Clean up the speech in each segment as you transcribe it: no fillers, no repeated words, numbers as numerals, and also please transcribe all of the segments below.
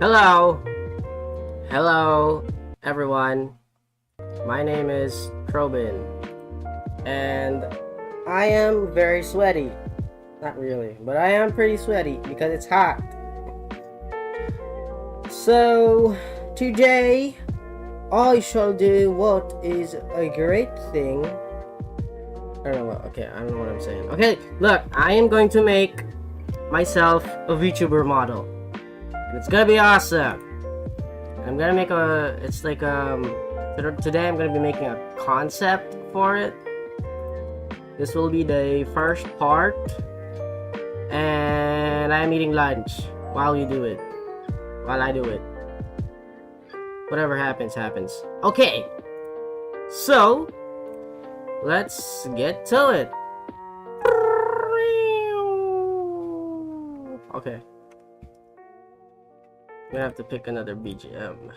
Hello! Hello, everyone. My name is Probin, and I am very sweaty. Not really, but I am pretty sweaty because it's hot. So, today, I shall do what is a great thing. I don't know what, okay, I don't know what I'm saying. Okay, look, I am going to make myself a VTuber model. It's gonna be awesome. I'm gonna make today I'm gonna be making a concept for it. This will be the first part, and I'm eating lunch while I do it. Whatever happens, happens. Okay, so let's get to it. Okay. I'm gonna have to pick another BGM.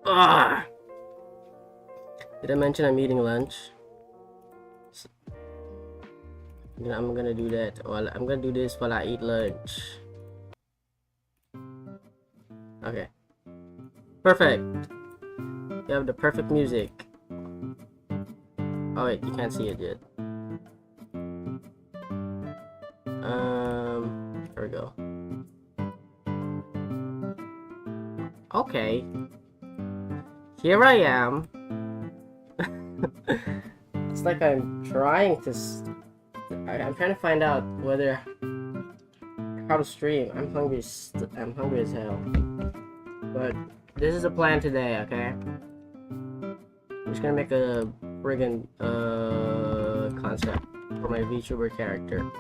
Ah! Did I mention I'm eating lunch? I'm gonna do that. I'm gonna do this while I eat lunch. Okay. Perfect. You have the perfect music. Oh wait, you can't see it yet. There we go. Okay. Here I am. It's like I'm trying to find out how to stream. I'm hungry as hell. But this is a plan today, okay? I'm just gonna make a friggin' concept for my VTuber character.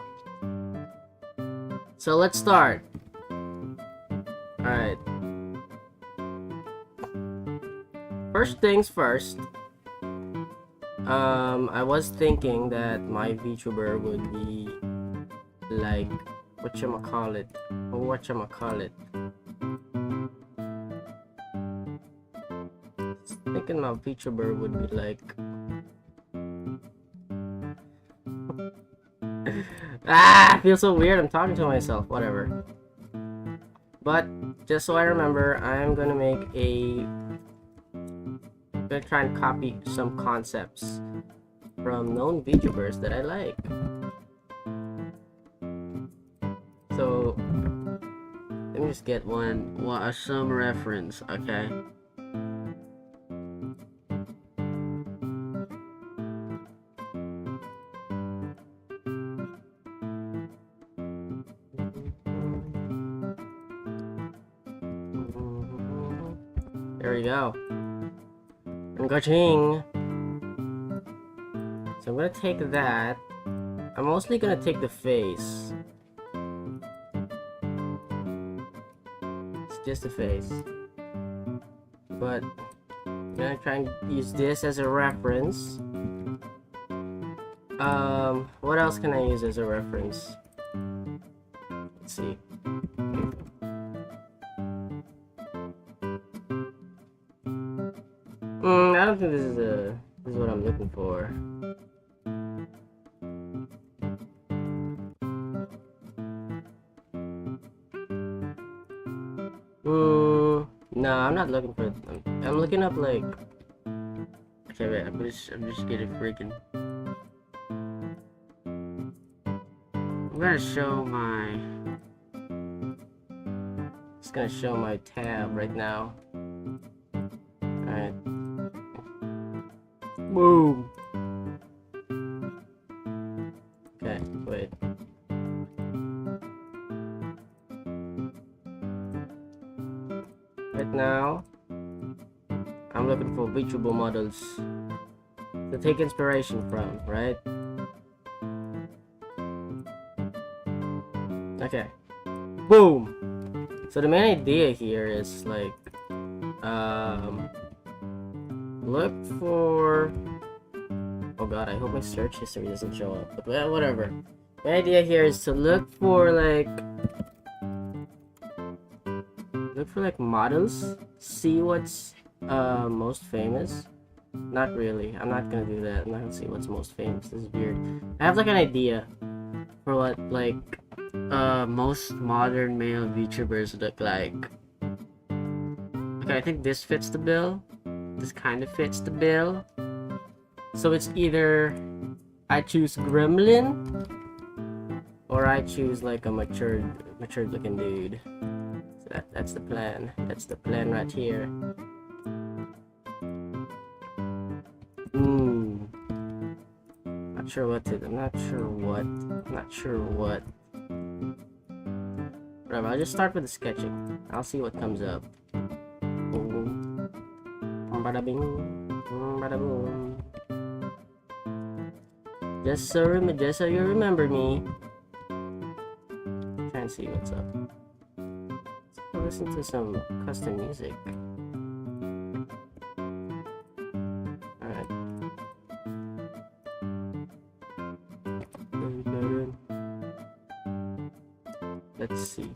So let's start. Alright. First things first, I was thinking that my VTuber would be like, whatchamacallit. Thinking my VTuber would be like, I feel so weird, I'm talking to myself, whatever. But, just so I remember, I'm gonna try and copy some concepts from known VTubers that I like. So let me just get some reference, okay? There we go. Gaching. So I'm gonna take that. I'm mostly gonna take the face. It's just the face. But I'm gonna try and use this as a reference. What else can I use as a reference? Let's see. I don't think this is what I'm looking for. No, I'm not looking for it. I'm looking up like. Okay, wait. I'm just getting freaking. I'm gonna show my. Just gonna show my tab right now. Alright. Boom. Okay, wait. Right now, I'm looking for VTuber models to take inspiration from, right? Okay. Boom. So the main idea here is like, look for. Oh god, I hope my search history doesn't show up. But well, whatever. My idea here is to look for like models. See what's most famous. Not really. I'm not gonna do that. I'm not gonna see what's most famous. This is weird. I have like an idea for what like most modern male VTubers look like. Okay, I think this fits the bill. This kind of fits the bill. So it's either I choose Gremlin or I choose like a matured looking dude. So that's the plan. That's the plan right here. Not sure what to. I'm not sure what. Not sure what. Whatever. I'll just start with the sketching. I'll see what comes up. Boom. Bada bing. Bada boom. Just so you remember me. Try and see what's up. Let's listen to some custom music. Alright. Let's see.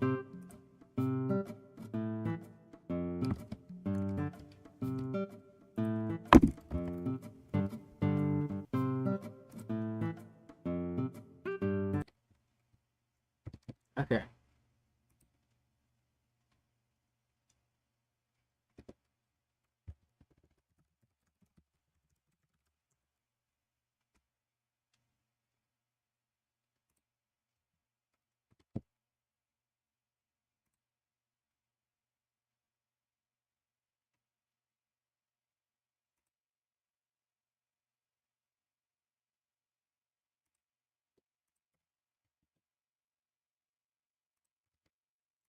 Okay.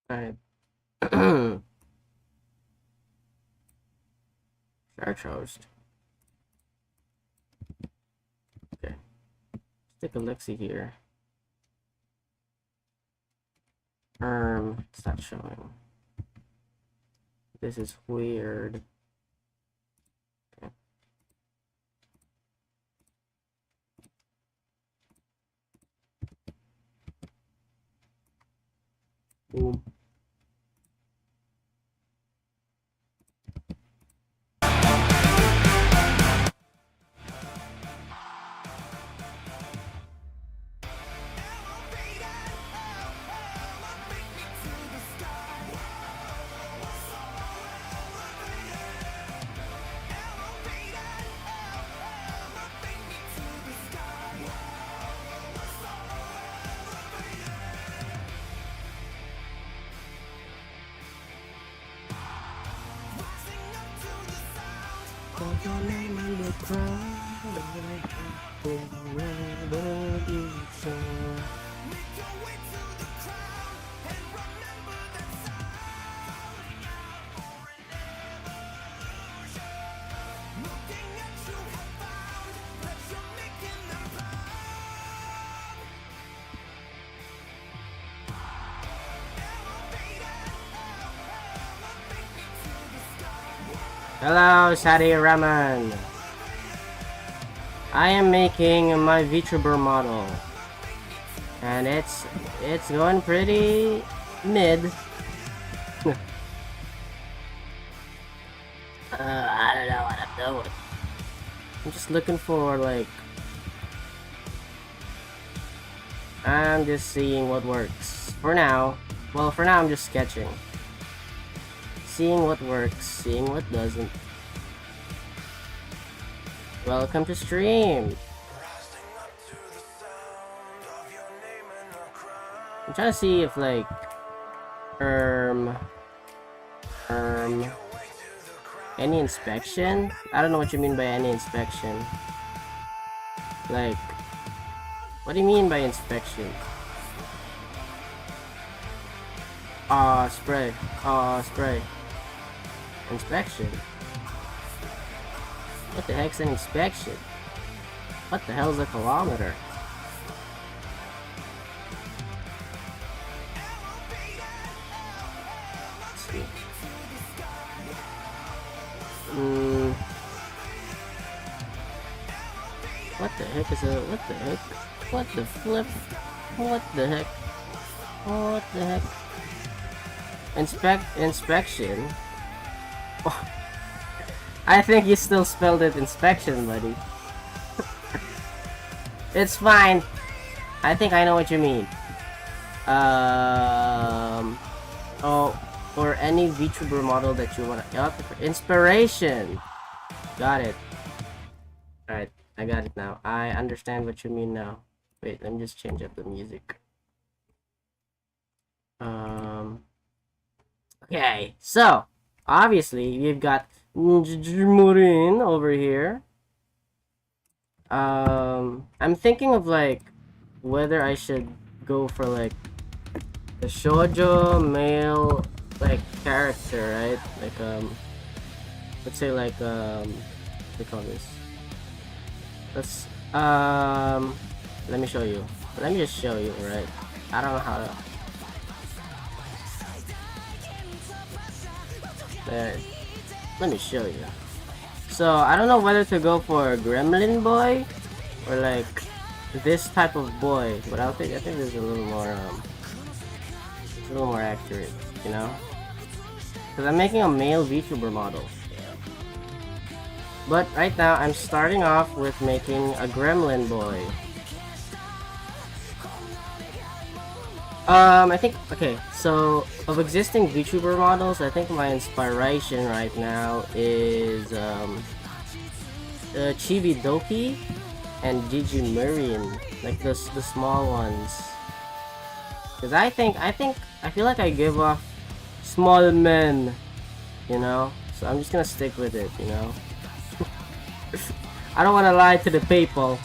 Alright. Charge host. Okay. Let's take a look see here. It's not showing. This is weird. Okay. Boom. Your name on the ground, wherever you shine. Make your way to the crowd and remember that sound now or an evolution. Looking at you have found that you're making them proud. Hello, Sadi Raman. I am making my VTuber model, and it's going pretty mid. I don't know what I'm doing. I'm just looking for like. I'm just seeing what works for now. Well, for now I'm just sketching. Seeing what works, seeing what doesn't. Welcome to stream. I'm trying to see if like any inspection? I don't know what you mean by any inspection. Like, what do you mean by inspection? Spray. Spray. Inspection. What the heck's an inspection? What the hell's a kilometer? Let's see. What the heck is a what the heck? What the flip? What the heck? What the heck? Inspection. Oh. I think you still spelled it inspection, buddy. It's fine. I think I know what you mean. Oh, or any VTuber model that you want to inspiration. Got it. Alright, I got it now. I understand what you mean now. Wait, let me just change up the music. Okay, so obviously we've got Murin over here. I'm thinking of like whether I should go for like the shoujo male like character, right? Like let's say like what do you call this? Let's let me show you. Let me just show you, right? I don't know how to. There. Let me show you. So I don't know whether to go for a gremlin boy or like this type of boy, but I think this is a little more accurate, you know? Because I'm making a male VTuber model. But right now I'm starting off with making a gremlin boy. I think, okay, so of existing VTuber models, I think my inspiration right now is Chibi Doki and Gigi Marion, like the small ones. Cause I feel like I give off small men, you know. So I'm just gonna stick with it, you know. I don't want to lie to the people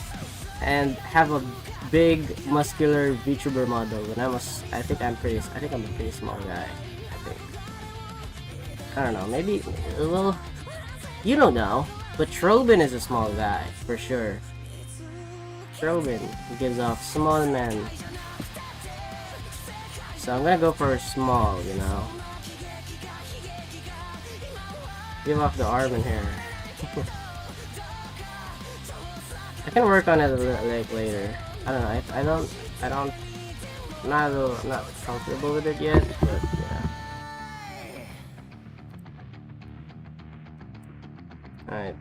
and have a big muscular VTuber model when I think I'm a pretty small guy. I don't know, maybe a little, you don't know, but Trobin is a small guy for sure. Trobin gives off small men, so I'm gonna go for a small, you know. Give off the arm and hair. I can work on it like later. I don't know. I'm not comfortable with it yet, but yeah. Alright.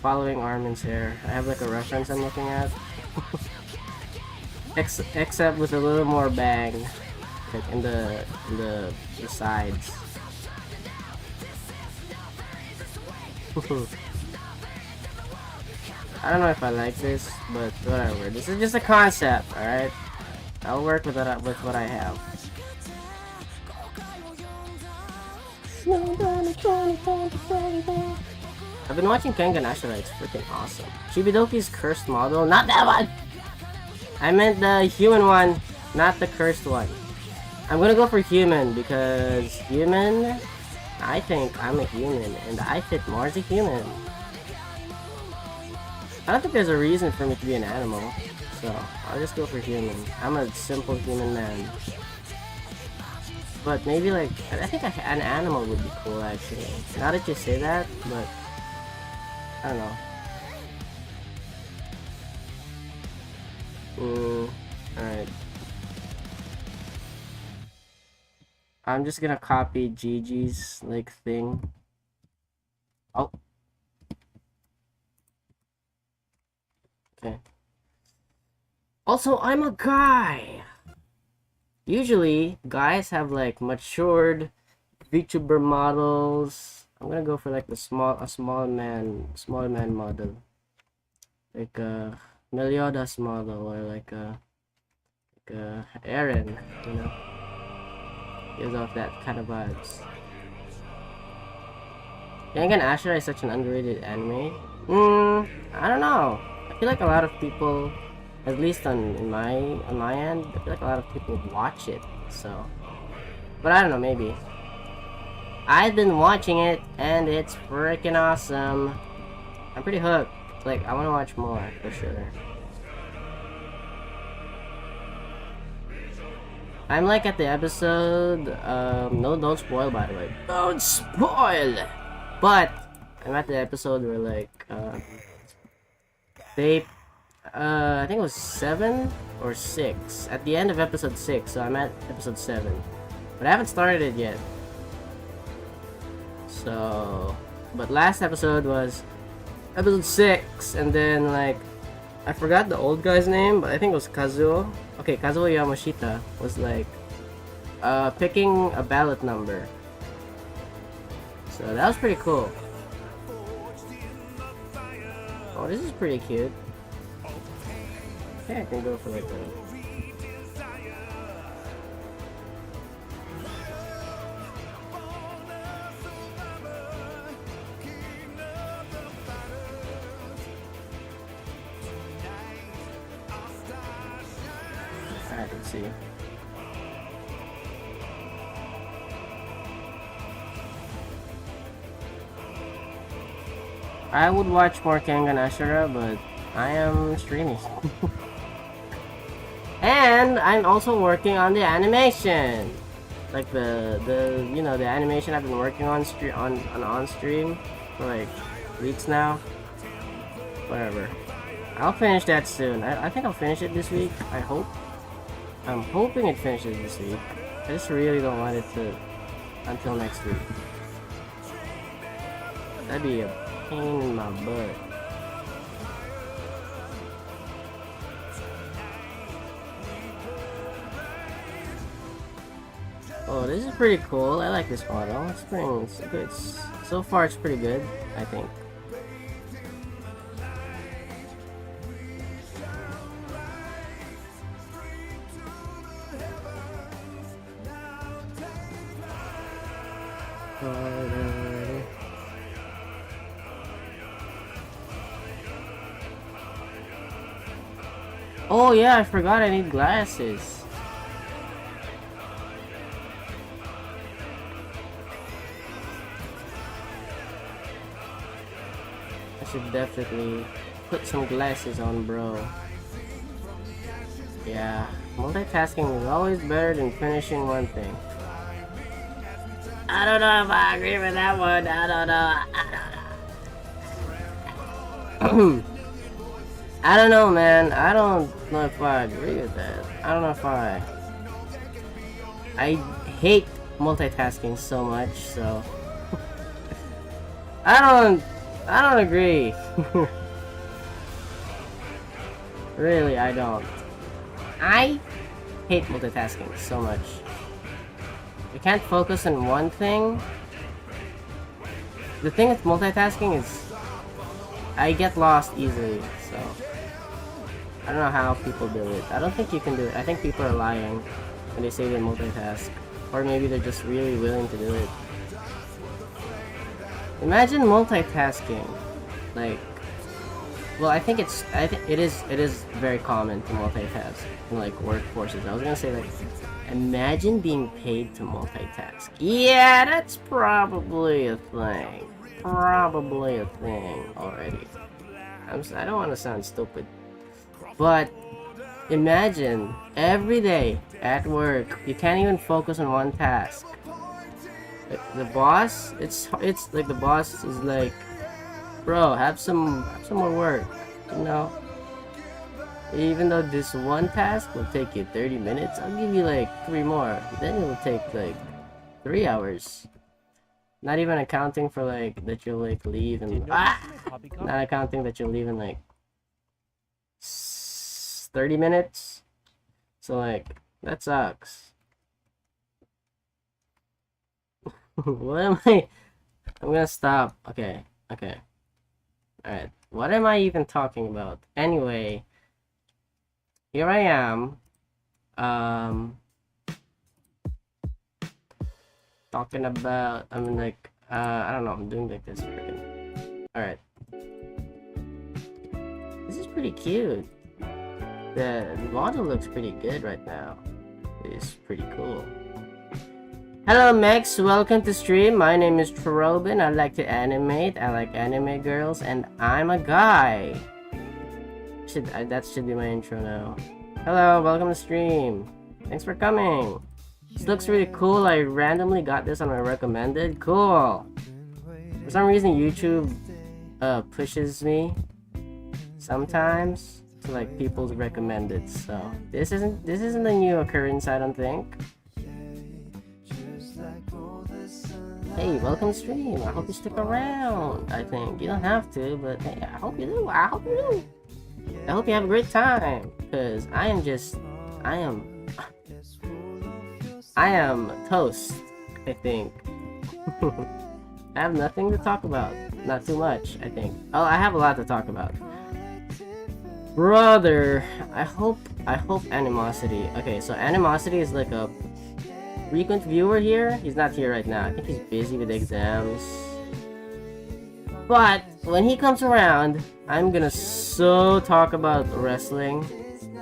Following Armin's hair. I have like a reference I'm looking at. Except with a little more bang, like in the sides. I don't know if I like this, but whatever. This is just a concept, all right? I'll work with it with what I have. I've been watching Kengan Ashura. It's freaking awesome. Chibidoki's cursed model, not that one. I meant the human one, not the cursed one. I'm gonna go for human because human, I think I'm a human and I fit more as a human. I don't think there's a reason for me to be an animal, so I'll just go for human. I'm a simple human man. But maybe like, I think an animal would be cool actually. Now that you say that, but I don't know. Alright. I'm just gonna copy Gigi's like thing. Oh. Okay. Also, I'm a guy. Usually, guys have like matured VTuber models. I'm gonna go for like a small man model, like a Meliodas model or like a Eren, you know. Gives off that kind of vibes. Kengan Ashura is such an underrated anime. I don't know. I feel like a lot of people, at least on my end, I feel like a lot of people watch it. So, but I don't know. Maybe. I've been watching it and it's freaking awesome. I'm pretty hooked. Like I want to watch more for sure. I'm like at the episode, no, don't spoil by the way. Don't spoil! But, I'm at the episode where like, they, I think it was 7 or 6. At the end of episode 6, so I'm at episode 7. But I haven't started it yet. So, but last episode was episode 6, and then like I forgot the old guy's name, but I think it was Kazuo. Okay, Kazuo Yamashita was like picking a ballot number. So that was pretty cool. Oh, this is pretty cute. Okay, I can go for like that. Alright, let's see. I would watch more Kengan Ashura, but I am streaming. And I'm also working on the animation. Like the you know, the animation I've been working on on stream for like weeks now. Whatever. I'll finish that soon. I think I'll finish it this week. I hope. I'm hoping it finishes this week. I just really don't want it to until next week. That'd be a pain in my butt. Oh, this is pretty cool. I like this model. It's good. So far, it's pretty good, I think. Oh yeah, I forgot I need glasses. I should definitely put some glasses on, bro. Yeah, multitasking is always better than finishing one thing. I don't know if I agree with that one. I don't know. I don't know, man. I don't know if I agree with that. I don't know if I hate multitasking so much, so I don't agree. Really, I don't. I hate multitasking so much. You can't focus on one thing. The thing with multitasking is I get lost easily, so I don't know how people do it. I don't think you can do it. I think people are lying when they say they multitask. Or maybe they're just really willing to do it. Imagine multitasking. Like, well, I think it is very common to multitask in like workforces. I was gonna say like, imagine being paid to multitask. Yeah, that's probably a thing. Probably a thing already. I don't want to sound stupid, but imagine every day at work you can't even focus on one task. The boss, it's like the boss is like, bro, have some more work, you know. Even though this one task will take you 30 minutes, I'll give you like 3 more. Then it will take like 3 hours. Not even accounting for like that you'll like leave and not accounting that you'll leave in like 30 minutes. So like that sucks. What am I? I'm gonna stop. Okay. Alright. What am I even talking about? Anyway, here I am. Talking about, I mean, like, I don't know, I'm doing like this freaking. Alright. This is pretty cute. The model looks pretty good right now. It's pretty cool. Hello, Mex. Welcome to stream. My name is Trobin. I like to animate. I like anime girls, and I'm a guy. That should be my intro now. Hello, welcome to stream. Thanks for coming. This looks really cool. I randomly got this on my recommended. Cool. For some reason, YouTube pushes me sometimes to like people's recommended. So this isn't a new occurrence, I don't think. Hey, welcome to stream. I hope you stick around. I think you don't have to, but hey, I hope you do. I hope you do. I hope you have a great time, cause I am toast. I think. I have nothing to talk about. Not too much, I think. Oh, I have a lot to talk about. Brother, I hope Animosity. Okay, so Animosity is like a frequent viewer here. He's not here right now. I think he's busy with exams. But when he comes around, I'm gonna talk about wrestling.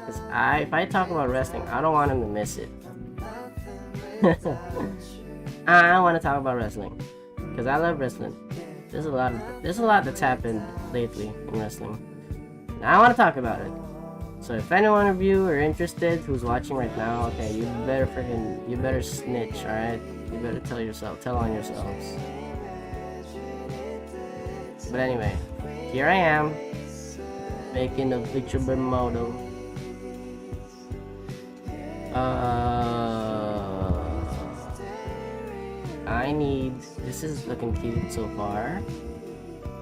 Cause if I talk about wrestling, I don't want him to miss it. I want to talk about wrestling. Cause I love wrestling. There's a lot that's happened lately in wrestling. And I want to talk about it. So if anyone of you are interested who's watching right now, okay, you better snitch, alright? You better tell on yourselves. But anyway, here I am, making a Vtuber model. This is looking cute so far.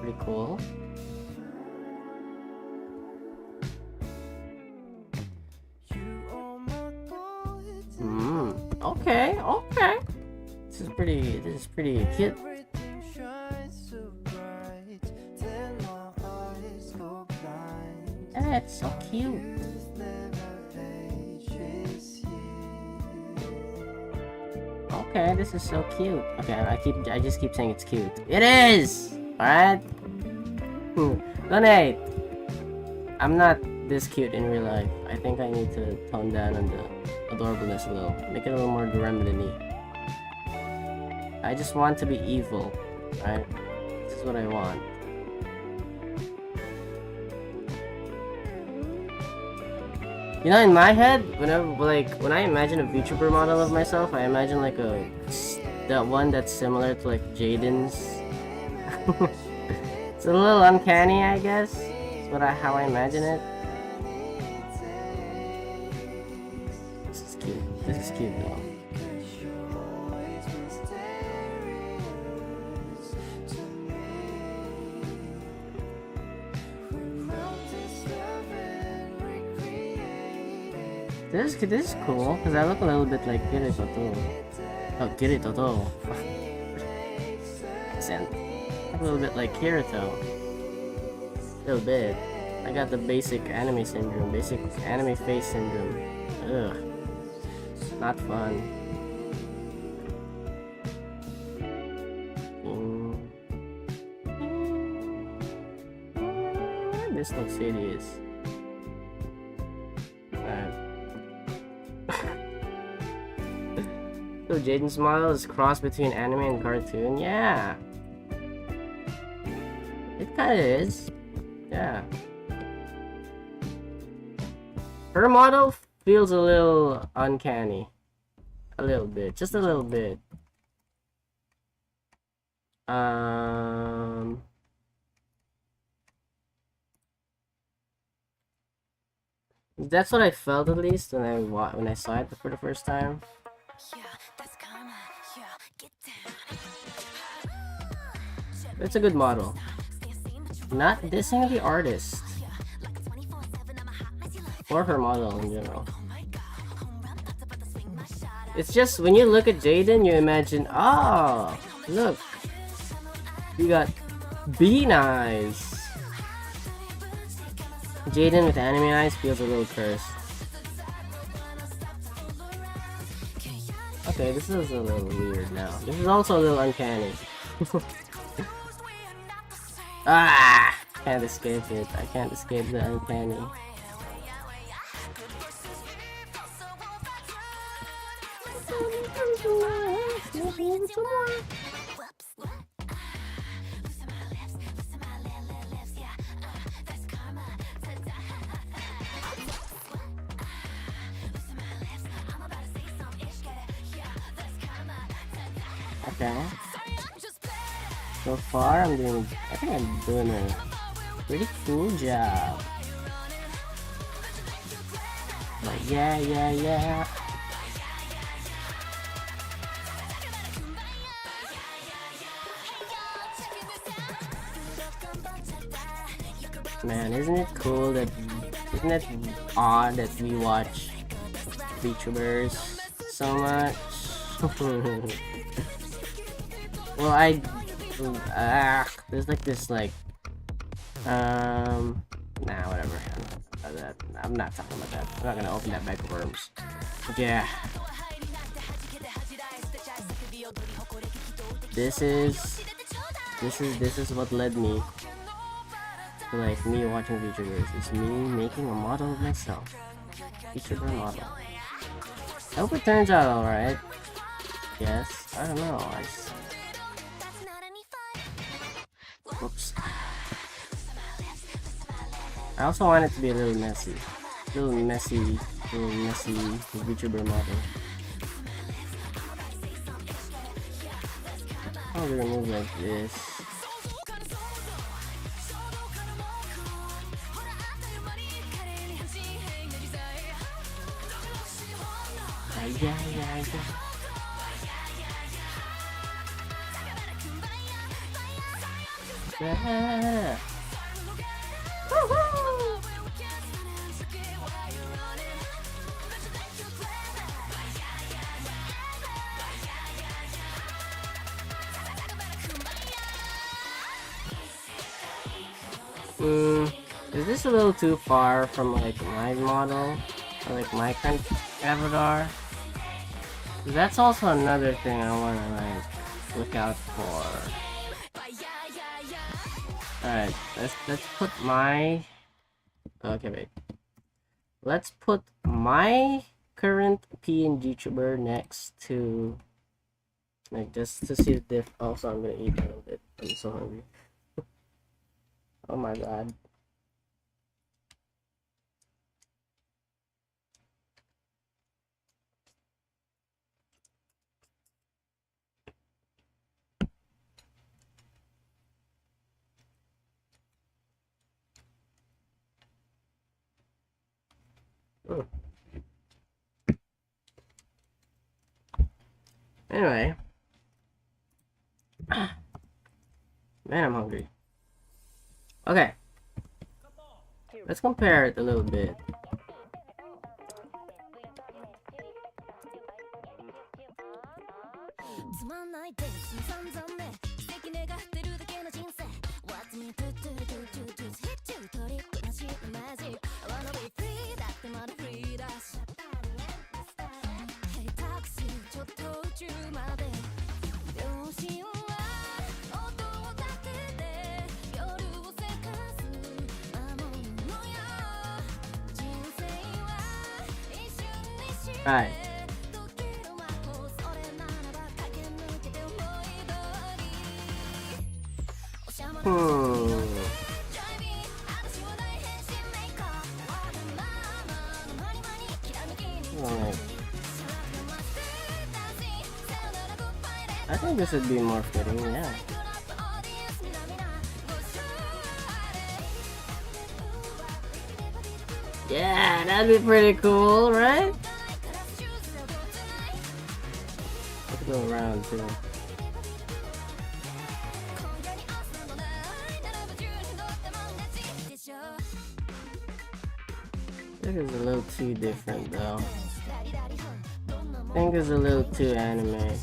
Pretty cool. Okay. This is pretty cute. Yeah, it's so cute. Okay, this is so cute. Okay, I just keep saying it's cute. It is! Alright? Donate! I'm not this cute in real life. I think I need to tone down on the adorableness a little. Make it a little more gremlin-y. I just want to be evil. Right? This is what I want. You know, in my head, when I imagine a VTuber model of myself, I imagine like that one that's similar to like Jaden's. It's a little uncanny, I guess. That's how I imagine it. This is cute. This is cute though. This is cool, because I look a little bit like Kirito too. Oh, Kirito too. Accent. A little bit like Kirito. A little bit. I got the basic anime syndrome, basic anime face syndrome. Ugh. Not fun. This looks hideous. So Jaden's model is cross between anime and cartoon. Yeah, it kind of is. Yeah, her model feels a little uncanny, a little bit, just a little bit. That's what I felt at least when I saw it for the first time. It's a good model. Not dissing the artist. Or her model in general. It's just when you look at Jaden, you imagine, oh, look. You got bean eyes. Jaden with anime eyes feels a little cursed. Okay, this is a little weird now. This is also a little uncanny. Ah! Can't escape it. I can't escape the uncanny. Okay. So far, I think I'm doing a pretty cool job. Like, yeah. Man, isn't it cool that, isn't it odd that we watch VTubers so much? Well, there's like this like, nah, whatever. I'm not talking about that. I'm not gonna open that bag of worms. But yeah. This is what led me to like me watching VTubers. It's me making a model of myself. VTuber model. I hope it turns out alright. Yes. I don't know. Whoops. I also want it to be a little messy. Little messy VTuber model. I'll remove like this. Yeah. Is this a little too far from like my model or like my kind of avatar? That's also another thing I want to like look out for. Alright, let's put my, okay, wait. Let's put my current PNG tuber next to, like, just to see the diff. Also, I'm gonna eat a little bit. I'm so hungry. Oh my god. Anyway. Man, I'm hungry. Okay. Let's compare it a little bit. Alright. I think this would be more fitting, yeah. Yeah, that'd be pretty cool, right? Let's go around too. This is a little too different though. I think it's a little too anime.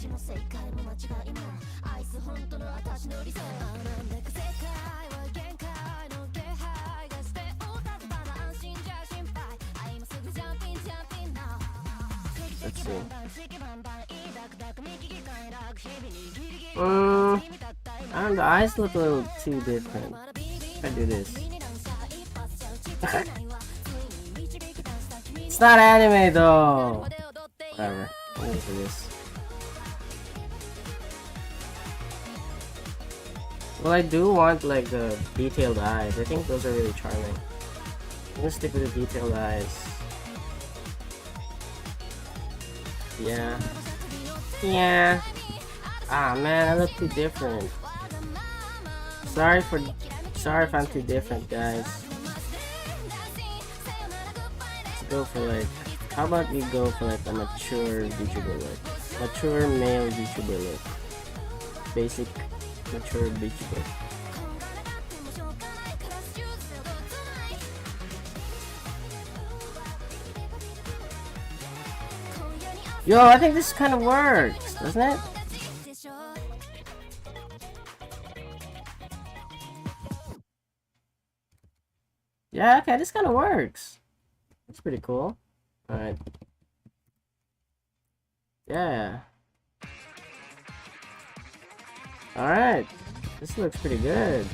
Let's see. I don't know, the eyes look a little too different. If I do this. It's not anime though! Whatever. I'm gonna do this. Well, I do want like the detailed eyes. I think those are really charming. I'm gonna stick with the detailed eyes. Yeah. Yeah. Ah man, I look too different. Sorry if I'm too different, guys. Let's go for like, how about we go for like a mature VTuber look? Mature male VTuber look. Basic mature VTuber. Yo, I think this kind of works, doesn't it? Yeah, okay, this kind of works. That's pretty cool. Alright. Yeah. Alright. This looks pretty good.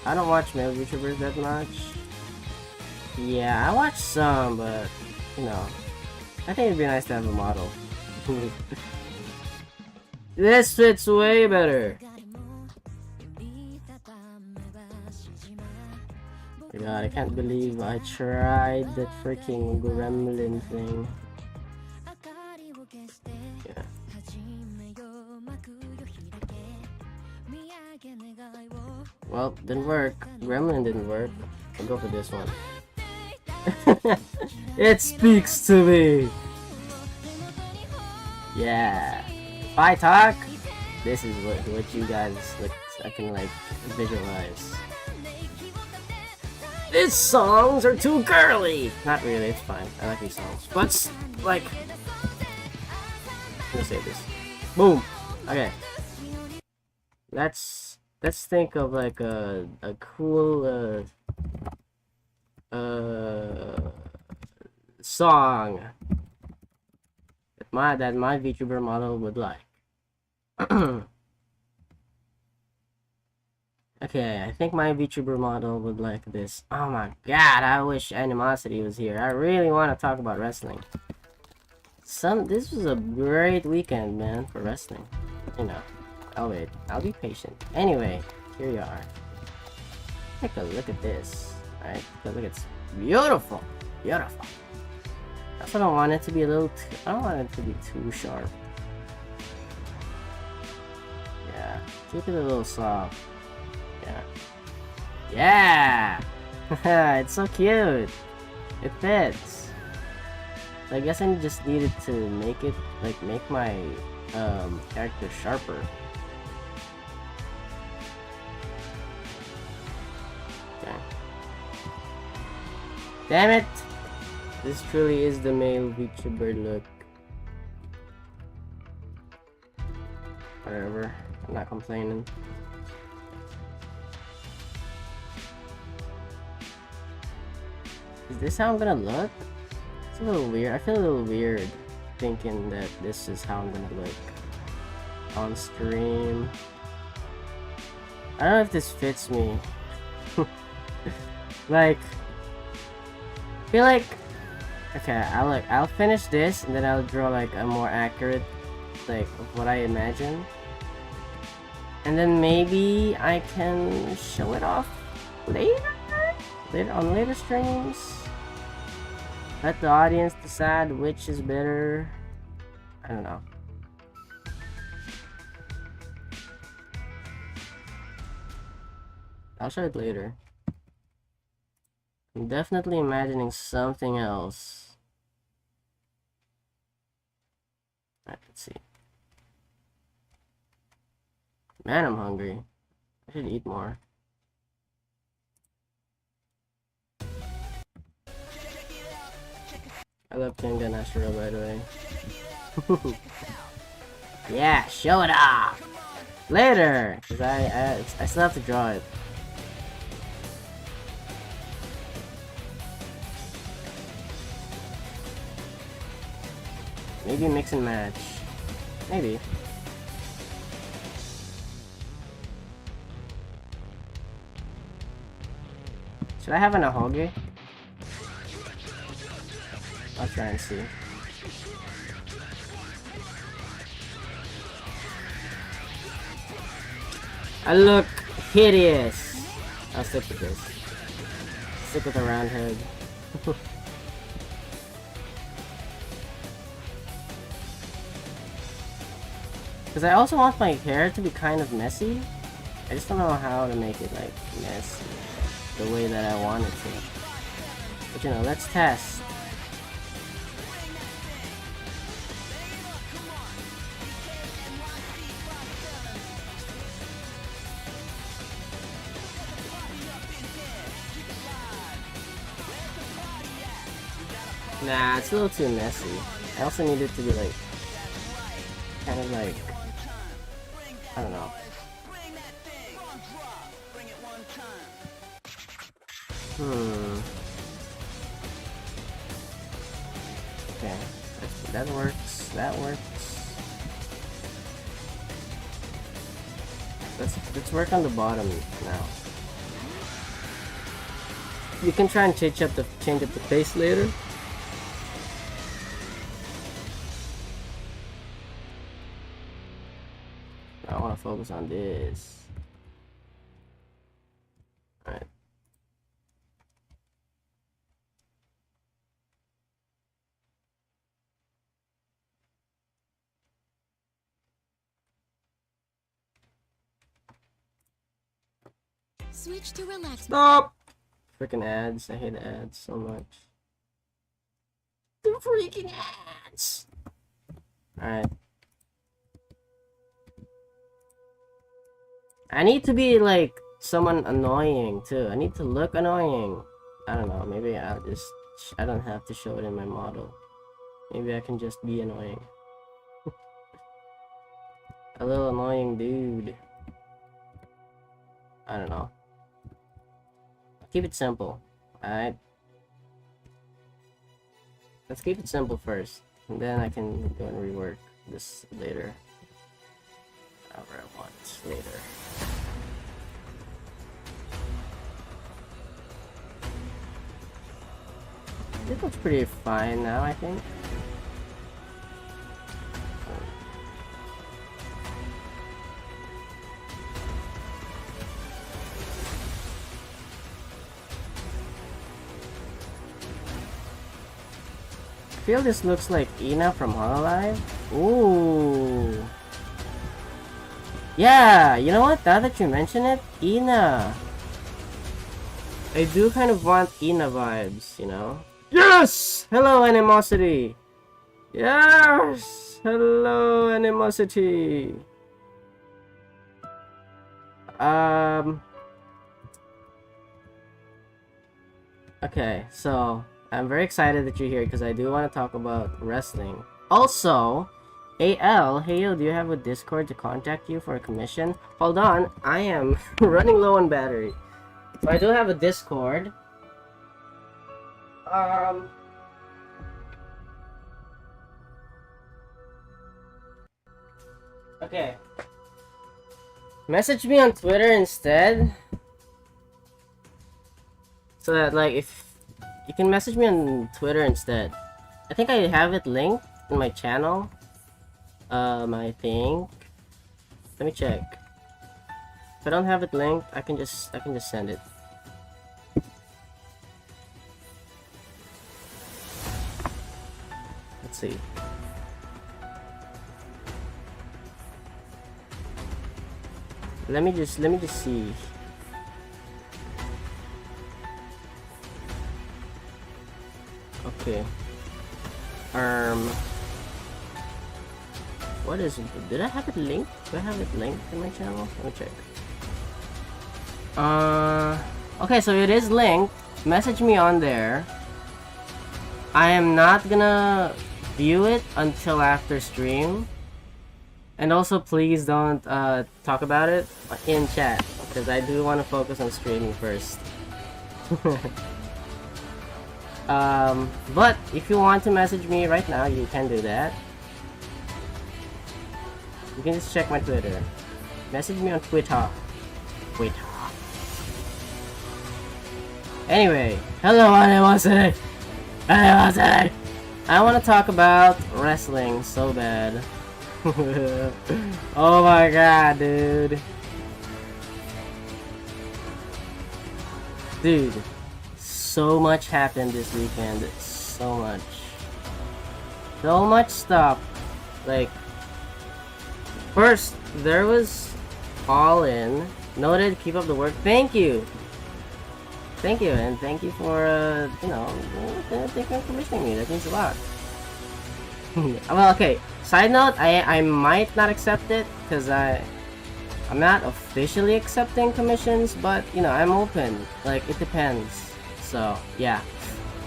I don't watch male YouTubers that much. Yeah, I watch some, but, you know, I think it'd be nice to have a model. This fits way better. God, I can't believe I tried that freaking gremlin thing. Yeah. Well, didn't work. Gremlin didn't work. I'll go for this one. It speaks to me. Yeah. If I talk, this is what you guys like. I can like visualize. These songs are too girly. Not really. It's fine. I like these songs. But like, let's say this. Boom. Okay. Let's think of like a cool song that my VTuber model would like. Okay, I think my VTuber model would like this. Oh my god, I wish Animosity was here. I really want to talk about wrestling. This was a great weekend, man, for wrestling. You know, I'll wait. I'll be patient. Anyway, here you are. Take a look at this. Alright, take a look. It's beautiful. Beautiful. I don't want it to be a little I don't want it to be too sharp. Yeah, keep it a little soft. Yeah. Yeah. It's so cute. It fits. So I guess I just needed to make it like make my character sharper. Okay. Damn it! This truly is the male VTuber look. Whatever. I'm not complaining. Is this how I'm gonna look? It's a little weird. I feel a little weird thinking that this is how I'm gonna look on stream. I don't know if this fits me. Like, I feel like, okay, I'll finish this and then I'll draw like a more accurate, like, of what I imagine. And then maybe I can show it off later on later streams. Let the audience decide which is better. I don't know. I'll show it later. I'm definitely imagining something else. Alright, let's see. Man, I'm hungry. I should eat more. I love Koki Najma, by the way. Yeah, show it off! Later! Because I still have to draw it. Maybe mix and match. Maybe. Should I have an ahoge? I'll try and see. I look hideous. I'll stick with this. Stick with a round head. Because I also want my hair to be kind of messy. I just don't know how to make it like messy the way that I want it to. But you know, let's test. Nah, it's a little too messy. I also need it to be like, kind of like, I don't know. Okay, that works. That works. Let's work on the bottom now. You can try and change up the pace later. I want to focus on this. All right. Switch to relax. Stop! Freaking ads. I hate ads so much. The freaking ads! Alright. I need to be like someone annoying too. I need to look annoying. I don't know. Maybe I don't have to show it in my model. Maybe I can just be annoying. A little annoying dude. I don't know. Keep it simple. Alright. Let's keep it simple first. And then I can go and rework this later. However I want later. It looks pretty fine now, I think. I feel this looks like Ina from Hololive. Ooh. Yeah, you know what? Now that you mention it, Ina. I do kind of want Ina vibes, you know? Yes! Hello, Animosity! Yes! Hello, Animosity! Okay, so I'm very excited that you're here because I do want to talk about wrestling. Also, AL, hey yo, do you have a Discord to contact you for a commission? Hold on, I am running low on battery. So I do have a Discord. Okay. Message me on Twitter instead. So that, like, if you can message me on Twitter instead. I think I have it linked in my channel. I think. Let me check. If I don't have it linked, I can just send it. Let's see. Let me just see. Okay. What is it? Did I have it linked? Do I have it linked in my channel? Let me check. Okay, so it is linked. Message me on there. I am not gonna view it until after stream. And also, please don't talk about it in chat, because I do want to focus on streaming first. But if you want to message me right now, you can do that. You can just check my Twitter. Message me on Twitter. Anyway, hello, Animosity! Animosity! I want to talk about wrestling so bad. Oh my god, dude. Dude, so much happened this weekend. So much. So much stuff. Like, first, there was All In. Noted, keep up the work. Thank you. Thank you, and thank you for, you know, thank you for commissioning me. That means a lot. Well, okay. Side note, I might not accept it because I'm not officially accepting commissions, but you know, I'm open. Like, it depends. So yeah.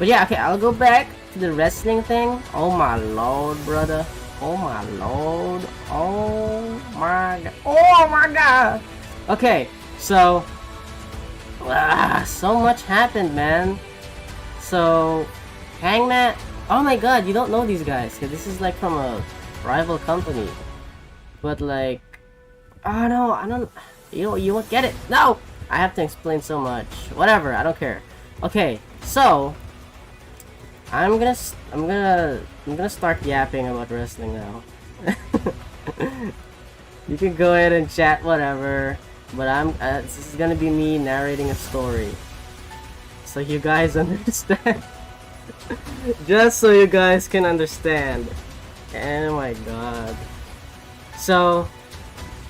But yeah, okay, I'll go back to the wrestling thing. Oh my lord, brother. Oh my lord. Oh my god. Oh my god. Okay, so so much happened, man. So Hangman. Oh my god, you don't know these guys, cause this is like from a rival company. But like, oh no, I don't. You won't get it. No, I have to explain so much. Whatever, I don't care. Okay, so I'm gonna start yapping about wrestling now. You can go ahead and chat whatever, but this is gonna be me narrating a story, so you guys understand. Just so you guys can understand. Oh my god. So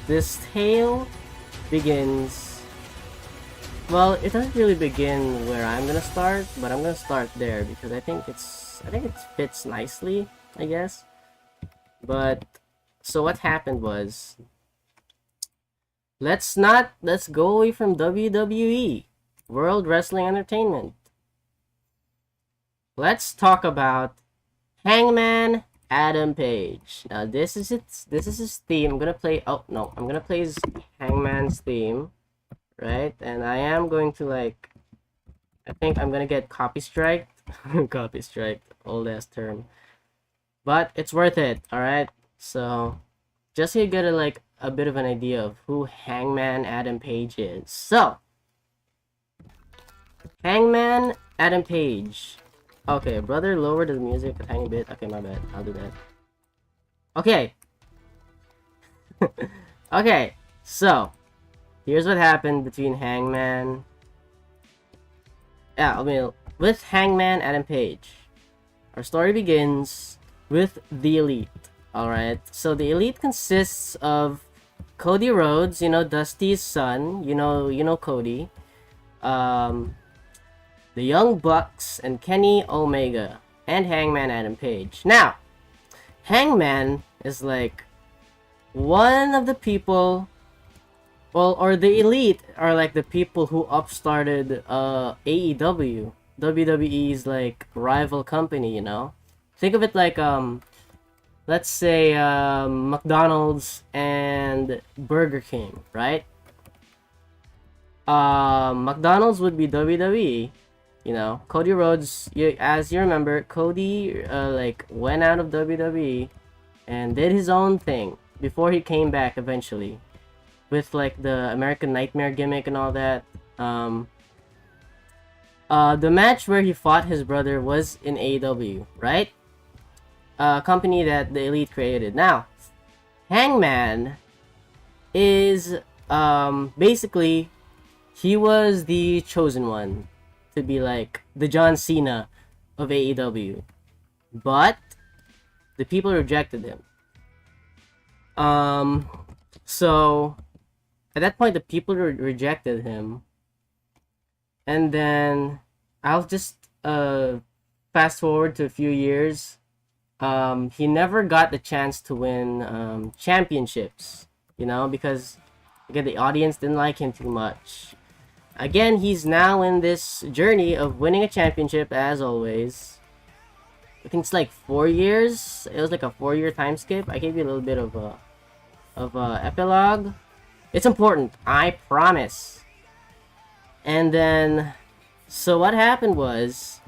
this tale begins. Well, it doesn't really begin where I'm gonna start, but I'm gonna start there because I think it fits nicely, I guess. But so what happened was, let's go away from WWE, World Wrestling Entertainment. Let's talk about Hangman Adam Page. Now this is his theme. I'm gonna play his Hangman's theme. Right, and I am going to I think I'm gonna get copy striked. Copy striked, old ass term, but it's worth it. All right, so just so you get a bit of an idea of who Hangman Adam Page is. So Hangman Adam Page. Okay, brother, lower the music a tiny bit. Okay, my bad. I'll do that. Okay. Okay, so here's what happened between Hangman. With Hangman Adam Page. Our story begins with the Elite. Alright, so the Elite consists of Cody Rhodes, you know, Dusty's son. You know Cody. The Young Bucks and Kenny Omega. And Hangman Adam Page. Now, Hangman is like one of the people. Well, or the Elite are like the people who upstarted AEW, WWE's like rival company, you know? Think of it like let's say McDonald's and Burger King, right? McDonald's would be WWE, you know. Cody Rhodes, as you remember, Cody went out of WWE and did his own thing before he came back eventually, with like the American Nightmare gimmick and all that. The match where he fought his brother was in AEW, right? A company that the Elite created. Now, Hangman is basically, he was the chosen one to be like the John Cena of AEW, but the people rejected him. So at that point, the people rejected him. And then I'll just fast forward to a few years. He never got the chance to win championships, you know, because again, the audience didn't like him too much. Again, he's now in this journey of winning a championship, as always. I think it's like 4 years. It was like a 4-year time skip. I gave you a little bit of a epilogue. It's important, I promise. And then, so what happened was,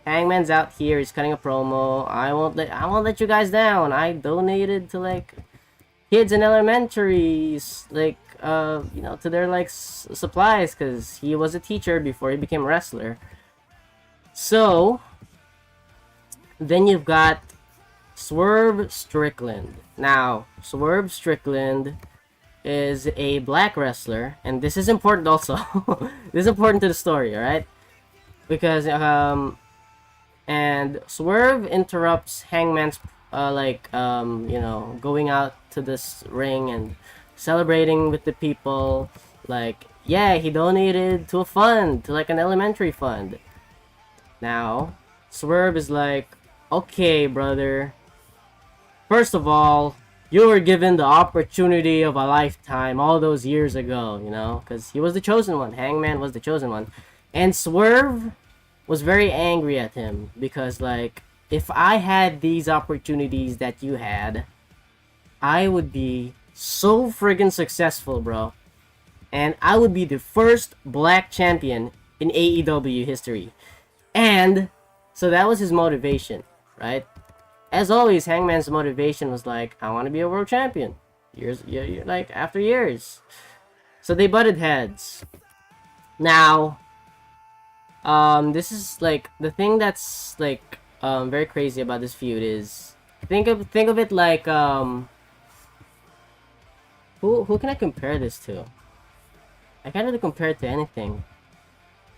Hangman's out here. He's cutting a promo. I won't let you guys down. I donated to like kids in elementaries, like you know, to their like supplies, because he was a teacher before he became a wrestler. So then you've got Swerve Strickland. Now, Swerve Strickland is a black wrestler, and this is important also. This is important to the story, alright? Because and Swerve interrupts Hangman's you know, going out to this ring and celebrating with the people. Like, yeah, he donated to a fund, to like an elementary fund. Now, Swerve is like, okay, brother, first of all, you were given the opportunity of a lifetime all those years ago, you know, because he was the chosen one. Hangman was the chosen one. And Swerve was very angry at him because, like, if I had these opportunities that you had, I would be so friggin' successful, bro. And I would be the first black champion in AEW history. And so that was his motivation, right? As always, Hangman's motivation was like, I want to be a world champion. Like after years. So they butted heads. Now, this is like the thing that's like very crazy about this feud is think of it like who can I compare this to? I can't really compare it to anything.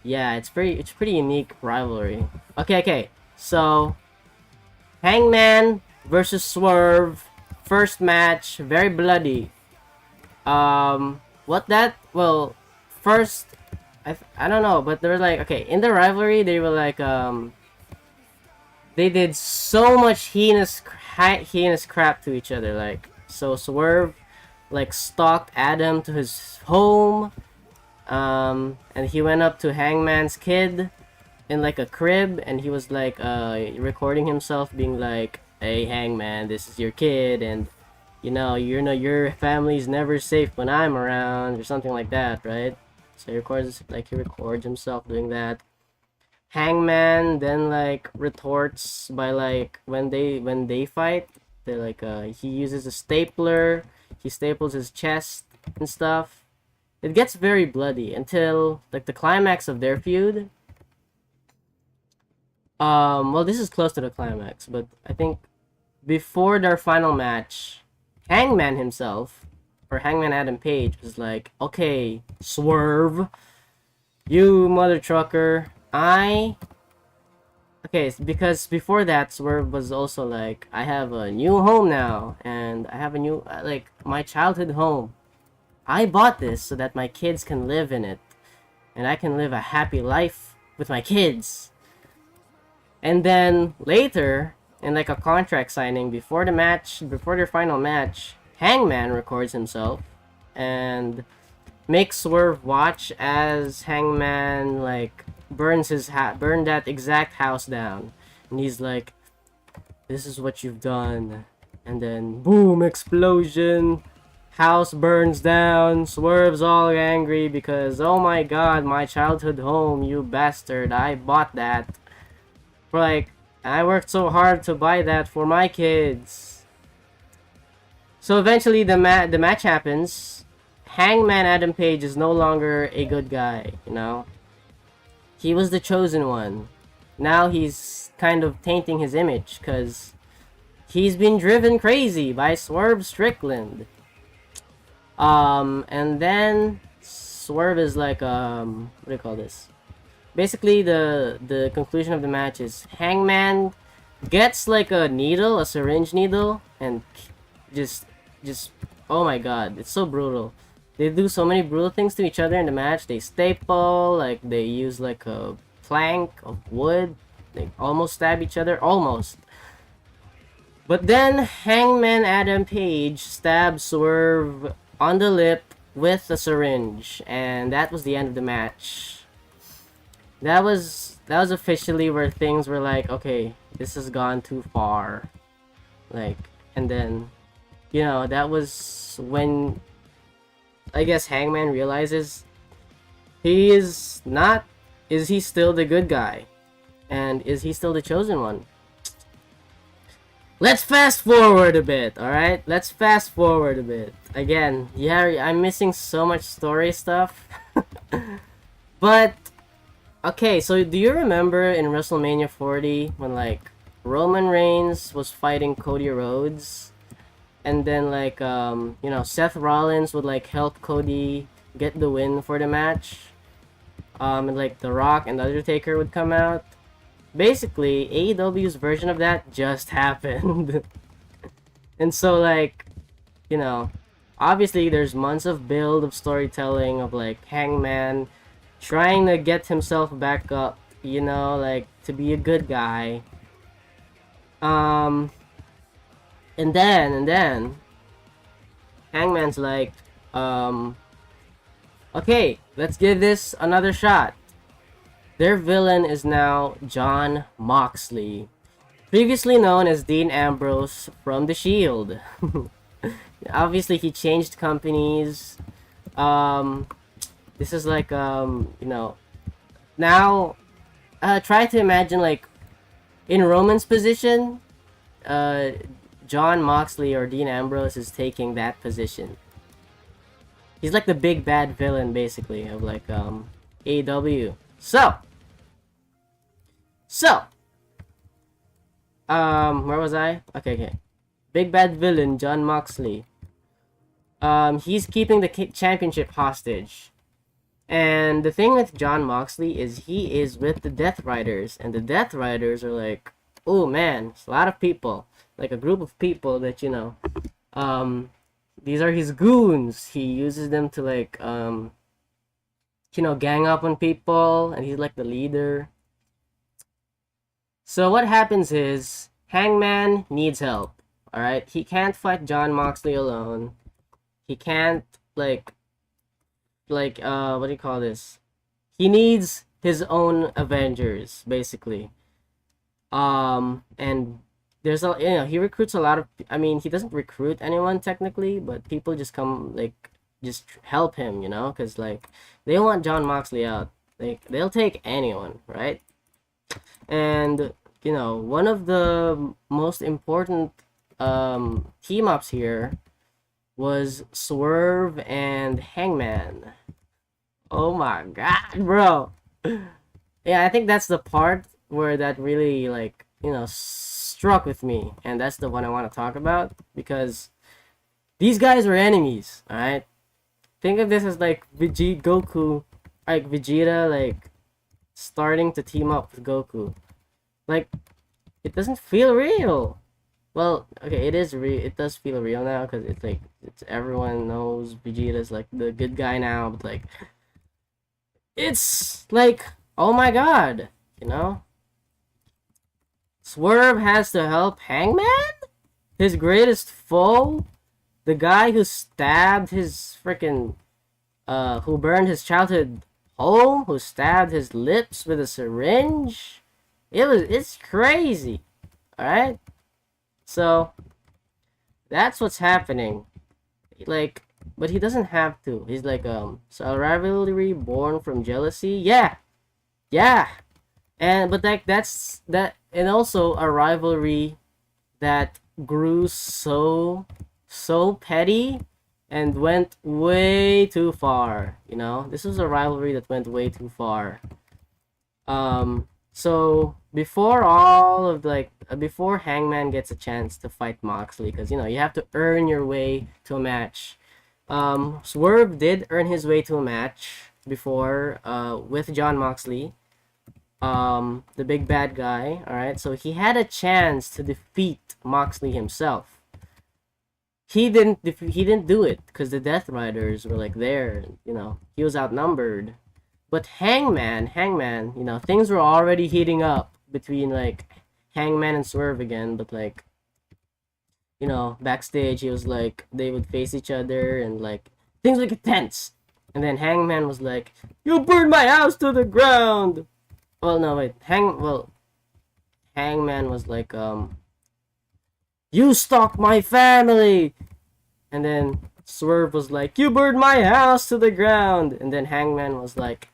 Yeah, it's pretty unique rivalry. Okay. So Hangman versus Swerve, first match, very bloody. Well, first, I don't know, but they were like, okay, in the rivalry, they were like, they did so much heinous crap to each other, like, so Swerve, like, stalked Adam to his home, and he went up to Hangman's kid in, like, a crib, and he was, like, recording himself being like, hey, Hangman, this is your kid, and your family's never safe when I'm around, or something like that, right? So he records himself doing that. Hangman then like retorts by like when they fight, they like he uses a stapler, he staples his chest and stuff. It gets very bloody until like the climax of their feud. Well, this is close to the climax, but I think before their final match, Hangman himself, or Hangman Adam Page, was like, okay, Swerve, you mother trucker, because before that, Swerve was also like, I have a new home now, and I have a new, like, my childhood home. I bought this so that my kids can live in it, and I can live a happy life with my kids. And then later, in like a contract signing before their final match, Hangman records himself and makes Swerve watch as Hangman like burn that exact house down, and he's like, this is what you've done. And then boom, explosion, house burns down, Swerve's all angry because, oh my god, my childhood home, you bastard, I bought that. Like, I worked so hard to buy that for my kids. So eventually the match happens. Hangman Adam Page is no longer a good guy, you know? He was the chosen one. Now he's kind of tainting his image because he's been driven crazy by Swerve Strickland. And then Swerve is like, what do you call this? Basically, the conclusion of the match is Hangman gets like a syringe needle, and just, oh my god, it's so brutal. They do so many brutal things to each other in the match. They staple, like they use like a plank of wood. They almost stab each other, almost. But then Hangman Adam Page stabs Swerve on the lip with a syringe, and that was the end of the match. That was officially where things were like, okay, this has gone too far. Like, and then, that was when, I guess, Hangman realizes is he still the good guy? And is he still the chosen one? Let's fast forward a bit, alright? Let's fast forward a bit. Again, yeah, I'm missing so much story stuff. But, okay, so do you remember in WrestleMania 40 when, like, Roman Reigns was fighting Cody Rhodes? And then, like, Seth Rollins would, like, help Cody get the win for the match. And, like, The Rock and The Undertaker would come out. Basically, AEW's version of that just happened. And so, like, obviously there's months of build of storytelling of, like, Hangman trying to get himself back up, like, to be a good guy. And then, Hangman's like, okay, let's give this another shot. Their villain is now John Moxley, previously known as Dean Ambrose from The Shield. Obviously, he changed companies. Um, this is like now try to imagine like in Roman's position, uh, John Moxley or Dean Ambrose is taking that position. He's like the big bad villain basically of like AEW. So where was I? Okay. Big bad villain John Moxley. He's keeping the championship hostage. And the thing with John Moxley is he is with the Death Riders, and the Death Riders are like, oh man, it's a lot of people, like a group of people that these are his goons. He uses them to like gang up on people, and he's like the leader. So what happens is Hangman needs help. All right, he can't fight John Moxley alone. He can't like what do you call this? He needs his own Avengers basically. And there's he recruits a lot of, I mean, he doesn't recruit anyone technically, but people just come like just help him, because like they want John Moxley out. Like they'll take anyone, right? And one of the most important team ups here was Swerve and Hangman. Oh my god, bro. Yeah, I think that's the part where that really like struck with me, and that's the one I want to talk about, because these guys were enemies. All right, think of this as like Goku, like Vegeta, like starting to team up with Goku. Like it doesn't feel real. Well, okay, it is real. It does feel real now because it's like everyone knows Vegeta's like the good guy now, but like it's like, oh my god, Swerve has to help Hangman, his greatest foe, the guy who stabbed his freaking who burned his childhood home, who stabbed his lips with a syringe. It's crazy. All right. So that's what's happening. Like, but he doesn't have to. He's like so a rivalry born from jealousy. Yeah. And but like that's that, and also a rivalry that grew so petty and went way too far. This was a rivalry that went way too far. So before before Hangman gets a chance to fight Moxley, because you have to earn your way to a match. Swerve did earn his way to a match before with John Moxley, the big bad guy. All right, so he had a chance to defeat Moxley himself. He didn't do it because the Death Riders were like there. He was outnumbered. But Hangman, things were already heating up between like Hangman and Swerve again. But like, backstage he was like they would face each other and like things would get tense. And then Hangman was like, "You burned my house to the ground." Well, no, wait. Hangman was like, "You stalked my family," and then Swerve was like, "You burned my house to the ground," and then Hangman was like,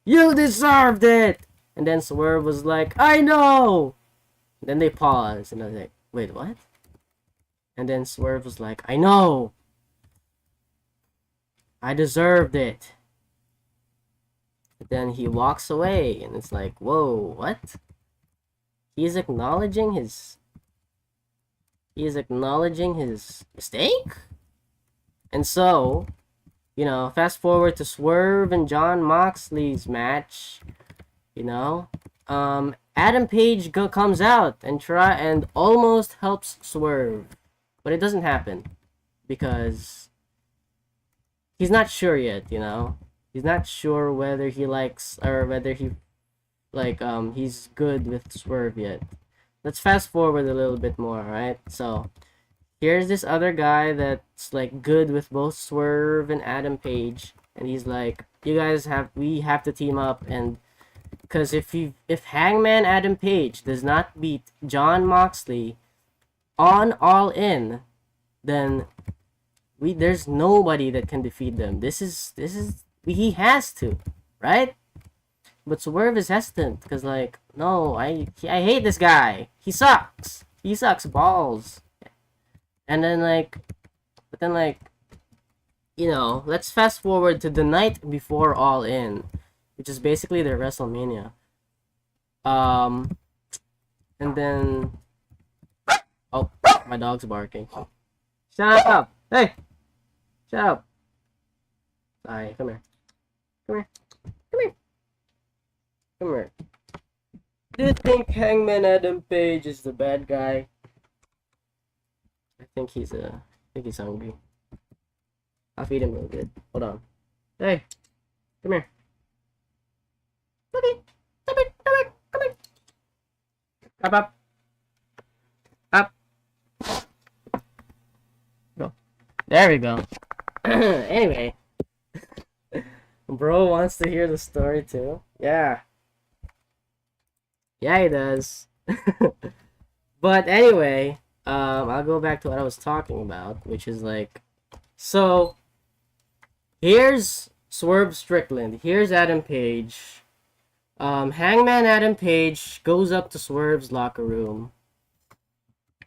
"You deserved it!" And then Swerve was like, "I know!" And then they paused, and I was like, "Wait, what?" And then Swerve was like, "I know! I deserved it." But then he walks away, and it's like, whoa, what? He's acknowledging his mistake? And so, fast forward to Swerve and John Moxley's match. Adam Page comes out and almost helps Swerve, but it doesn't happen because he's not sure yet. He's not sure whether he likes or whether he he's good with Swerve yet. Let's fast forward a little bit more, right? So here's this other guy that's like good with both Swerve and Adam Page, and he's like, we have to team up and Because if Hangman Adam Page does not beat Jon Moxley on All In, then there's nobody that can defeat them. This is he has to, right? But Swerve is hesitant because like, no, I hate this guy. He sucks. He sucks balls. And then like, but then like, you know, let's fast forward to the night before All In, which is basically their WrestleMania. And then, oh, my dog's barking. Shut up! Hey, shut up! Sorry, come here. Come here. Come here. Come here. Do you think Hangman Adam Page is the bad guy? I think he's hungry. I'll feed him real good. Hold on. Hey, come here. Okay, come here, come here, come here. Up. Go. There we go. Anyway. Bro wants to hear the story too. Yeah. Yeah, he does. But anyway, I'll go back to what I was talking about, which is like, so here's Swerve Strickland. Here's Adam Page. Hangman Adam Page goes up to Swerve's locker room.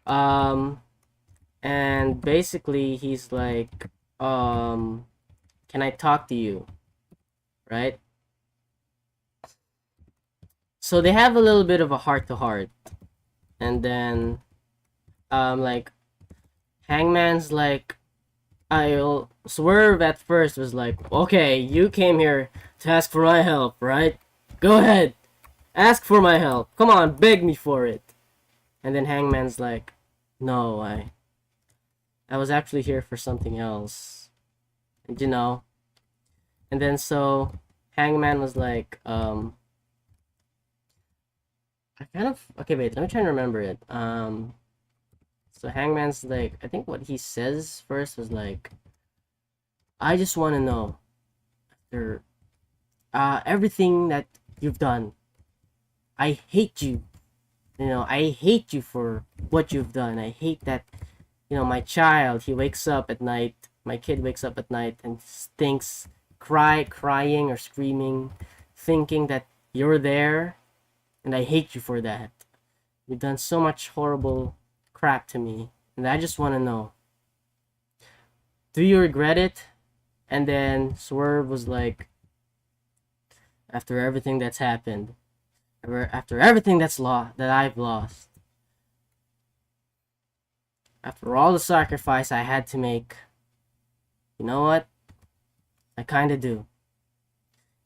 And basically he's like, can I talk to you? Right? So they have a little bit of a heart-to-heart. And then, like, Hangman's like, Swerve at first was like, okay, you came here to ask for my help, right? Go ahead, ask for my help. Come on, beg me for it. And then Hangman's like, no, I was actually here for something else. And you know, and then so Hangman was like, I kind of, okay, wait, let me try and remember it. So Hangman's like, I think what he says first was like, I just want to know after everything that you've done. I hate you. You know, I hate you for what you've done. I hate that, you know, my child, he wakes up at night, my kid wakes up at night and thinks, crying or screaming, thinking that you're there, and I hate you for that. You've done so much horrible crap to me, and I just want to know, do you regret it? And then Swerve was like, after everything that's happened, after everything that I've lost, after all the sacrifice I had to make, you know what? I kind of do.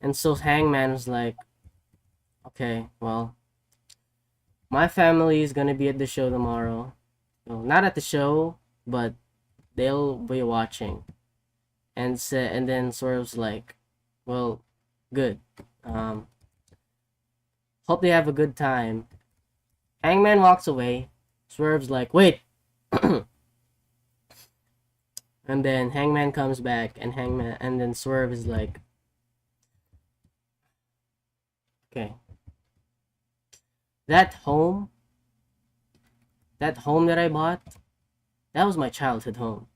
And so Hangman was like, okay, well, my family is gonna be at the show tomorrow. Well, not at the show, but they'll be watching. And then Swerve's like, well, good. Hope they have a good time. Hangman walks away. Swerve's like, wait. And then Hangman comes back, and then Swerve is like, okay. That home that I bought, that was my childhood home.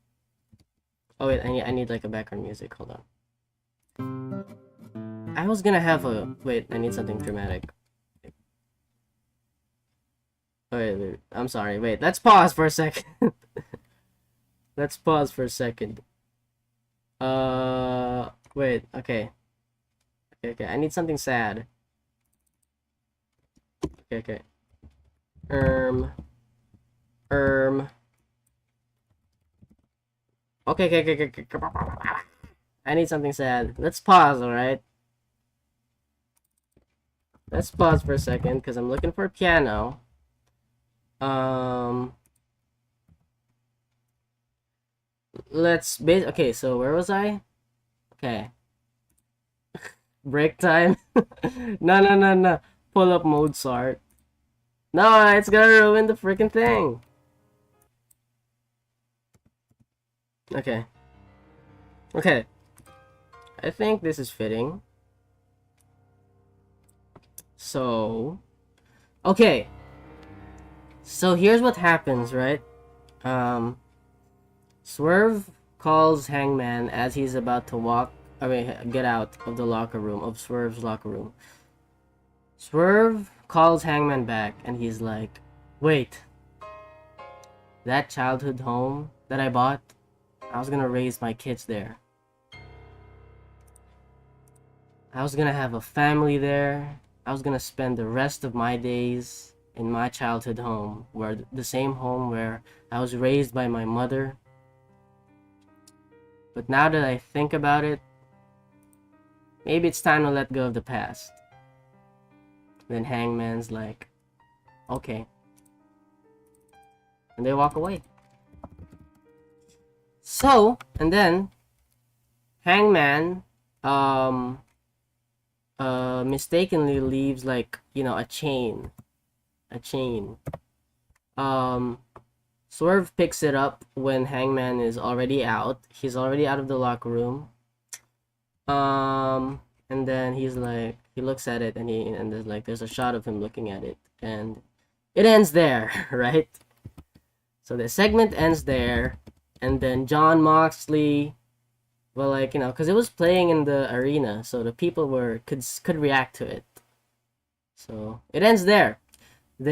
Oh wait, I need like a background music. Hold on. I was gonna have a wait. I need something dramatic. Oh, wait, I'm sorry. Wait, let's pause for a second. Let's pause for a second. Wait. Okay. Okay. I need something sad. Okay. Okay. I need something sad. Let's pause, alright? Let's pause for a second, because I'm looking for a piano. Okay, so where was I? Okay. Break time? No. Pull up Mozart. No, it's gonna ruin the freaking thing. Okay. I think this is fitting. So, okay. So here's what happens, right? Swerve calls Hangman as he's about to get out of the locker room, of Swerve's locker room. Swerve calls Hangman back and he's like, wait, that childhood home that I bought, I was gonna raise my kids there. I was gonna have a family there. I was gonna spend the rest of my days in my childhood home, where the same home where I was raised by my mother. But now that I think about it, maybe it's time to let go of the past. Then Hangman's like, okay. And they walk away. So, and then Hangman mistakenly leaves, like, you know, a chain. Swerve picks it up when Hangman is already out. He's already out of the locker room. And then he's like, he looks at it and there's a shot of him looking at it, and it ends there, right? So the segment ends there, and then Jon Moxley, well, like, you know, because it was playing in the arena, so the people could react to it. So it ends there. It's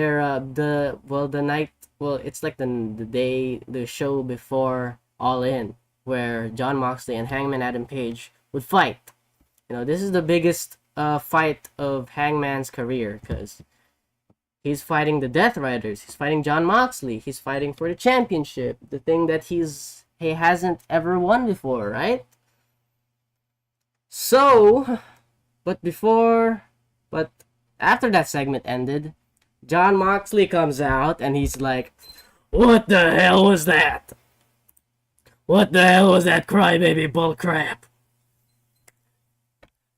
like the show before All In, where Jon Moxley and Hangman Adam Page would fight. You know, this is the biggest fight of Hangman's career, because he's fighting the Death Riders, he's fighting Jon Moxley, he's fighting for the championship, the thing that he hasn't ever won before, right? So, but after that segment ended, Jon Moxley comes out and he's like, what the hell was that? What the hell was that crybaby bullcrap?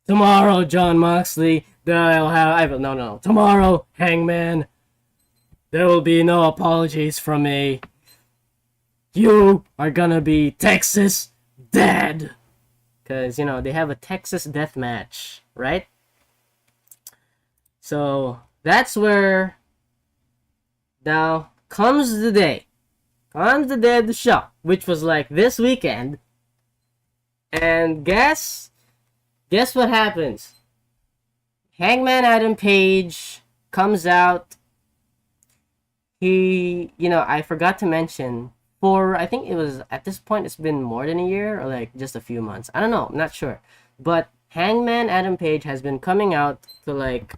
Tomorrow, Jon Moxley, tomorrow, Hangman, there will be no apologies from me. You are gonna be Texas dead. Because, you know, they have a Texas death match, right? So, that's where now comes the day of the show, which was like this weekend. And guess what happens? Hangman Adam Page comes out. I forgot to mention, I think it was, at this point, it's been more than a year, or like just a few months. I don't know, I'm not sure. But Hangman Adam Page has been coming out to, like,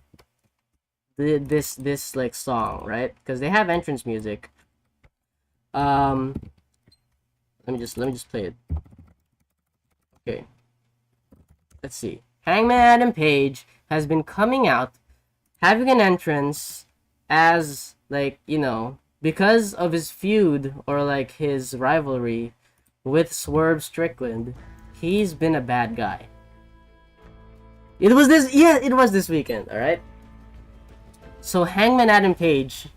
this like song, right? Because they have entrance music. Let me just play it. Okay. Let's see. Hangman Adam Page has been coming out, having an entrance as, like, you know, because of his feud, or like his rivalry with Swerve Strickland, he's been a bad guy. It was this weekend, alright? So Hangman Adam Page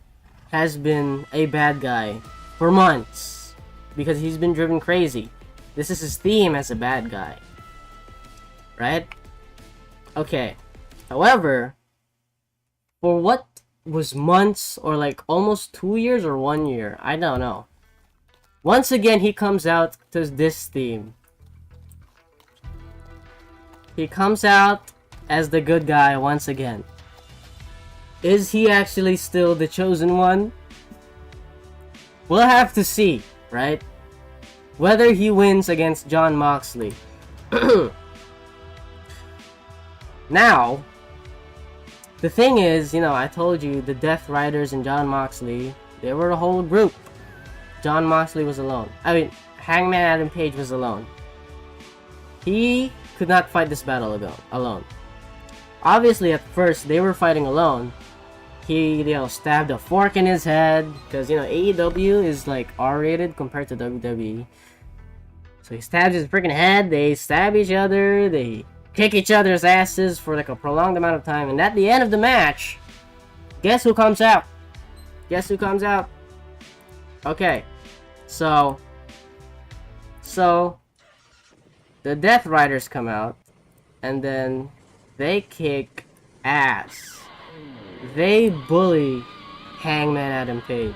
has been a bad guy for months because he's been driven crazy. This is his theme as a bad guy. Right? Okay. However, for what was months, or like almost 2 years or 1 year, I don't know. Once again, he comes out to this theme. He comes out as the good guy once again. Is he actually still the chosen one? We'll have to see, right? Whether he wins against Jon Moxley. Now, the thing is, you know, I told you the Death Riders and Jon Moxley, they were a whole group. Jon Moxley was alone. I mean, Hangman Adam Page was alone. He could not fight this battle alone. Obviously, at first, they were fighting alone. He, you know, stabbed a fork in his head, because, you know, AEW is like R-rated compared to WWE. So he stabs his freaking head, they stab each other, they kick each other's asses for like a prolonged amount of time, and at the end of the match, guess who comes out? Okay, so the Death Riders come out, and then they kick ass. they bully Hangman Adam Page.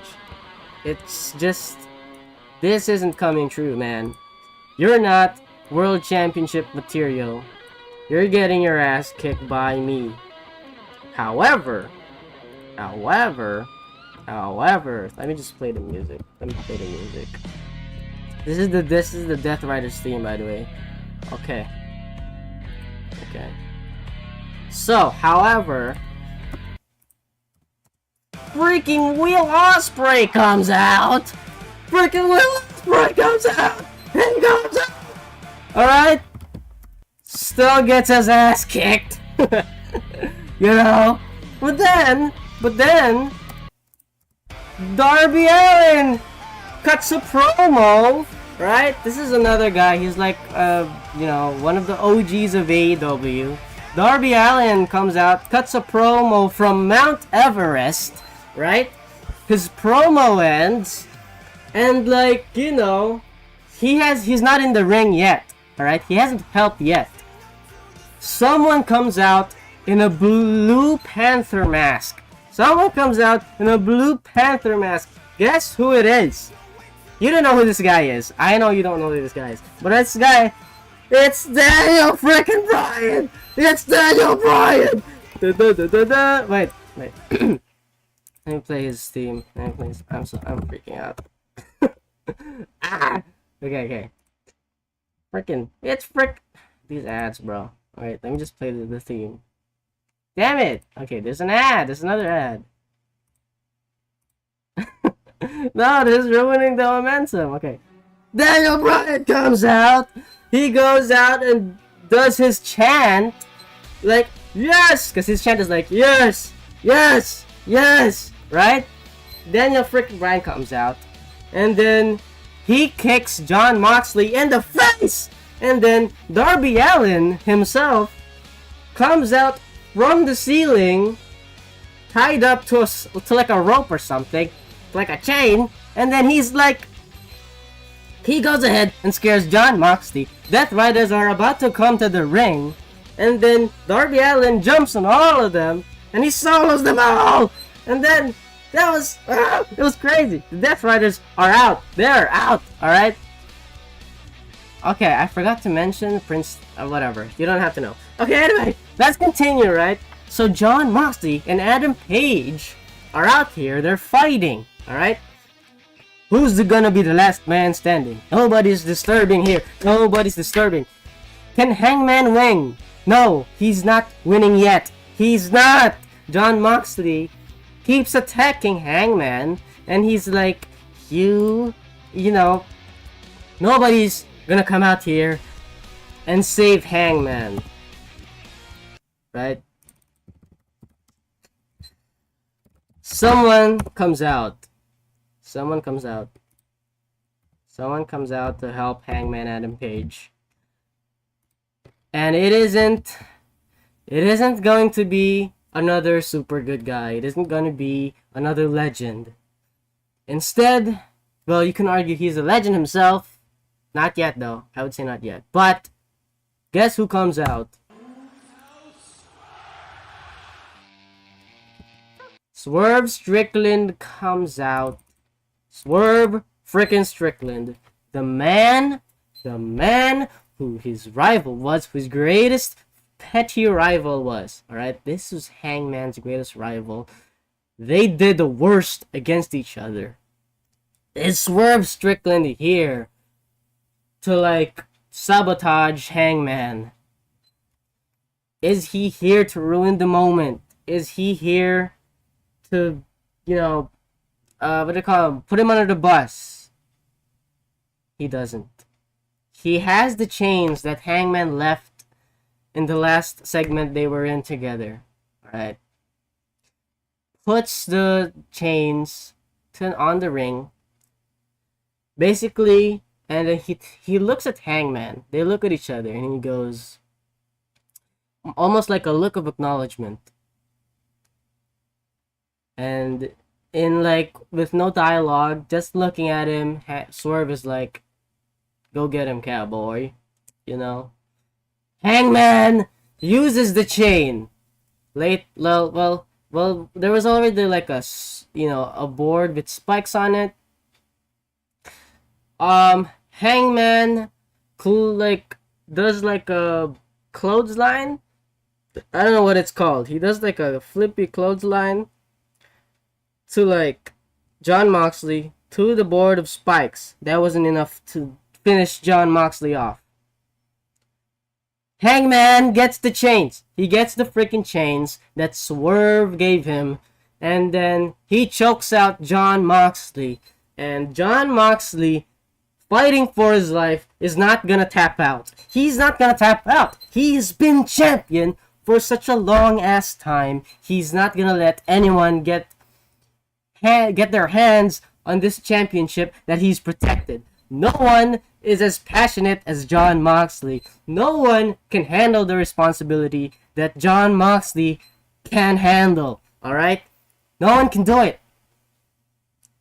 It's just, this isn't coming true, man. You're not World Championship material. You're getting your ass kicked by me. However, let me just play the music. This is the Death Riders theme, by the way. Okay. So, however, freaking Will Ospreay comes out. Alright? Still gets his ass kicked. You know? But then, Darby Allin cuts a promo, right? This is another guy. He's like, you know, one of the OGs of AEW. Darby Allin comes out, cuts a promo from Mount Everest, right? His promo ends, and like, you know, he's not in the ring yet, alright? He hasn't helped yet. Someone comes out in a Blue Panther mask. Guess who it is? You don't know who this guy is. I know you don't know who this guy is. But this guy, it's Daniel freaking Bryan! It's Daniel Bryan! Wait. Let me play his theme. I'm freaking out. Okay. These ads, bro. Alright, let me just play the theme. Damn it! Okay, there's an ad. There's another ad. No, this is ruining the momentum. Okay. Daniel Bryan comes out. He goes out and does his chant. Like, yes! Because his chant is like, yes! Right? Daniel freaking Bryan comes out. And then he kicks Jon Moxley in the face! And then Darby Allin himself comes out from the ceiling, tied up to like a rope or something, like a chain, and then he goes ahead and scares Jon Moxley. Death Riders are about to come to the ring, and then Darby Allin jumps on all of them, and he solos them all, and then it was crazy. The Death Riders are out. They're out. All right. Okay, I forgot to mention Prince, whatever. You don't have to know. Okay, anyway, let's continue, right? So Jon Moxley and Adam Page are out here. They're fighting, all right? Who's gonna be the last man standing? Nobody's disturbing here. Can Hangman win? No, he's not winning yet. He's not. Jon Moxley keeps attacking Hangman, and he's like, you know, nobody's gonna come out here and save Hangman, right? Someone comes out to help Hangman Adam Page, and it isn't going to be another super good guy. It isn't going to be another legend. Instead, well, you can argue he's a legend himself. Not yet, though. I would say not yet. But guess who comes out? Swerve Strickland comes out. Swerve frickin' Strickland. The man who his rival was, whose greatest petty rival was. Alright, this was Hangman's greatest rival. They did the worst against each other. Is Swerve Strickland here to like sabotage Hangman? Is he here to ruin the moment? Is he here to, you know, put him under the bus? He doesn't. He has the chains that Hangman left in the last segment they were in together. Alright. Puts the chains on the ring. Basically, and then he looks at Hangman. They look at each other, and he goes, almost like a look of acknowledgement. And in like, with no dialogue, just looking at him, Swerve is like, go get him, cowboy. You know? Hangman uses the chain. well, there was already like a board with spikes on it. Hangman, like does like a clothesline. I don't know what it's called. He does like a flippy clothesline to like John Moxley to the board of spikes. That wasn't enough to finish John Moxley off. Hangman gets the chains. He gets the freaking chains that Swerve gave him. And then he chokes out John Moxley. And John Moxley, fighting for his life, is not gonna tap out. He's not gonna tap out. He's been champion for such a long ass time. He's not gonna let anyone get their hands on this championship that he's protected. No one is as passionate as John Moxley. No one can handle the responsibility that John Moxley can handle. Alright? No one can do it.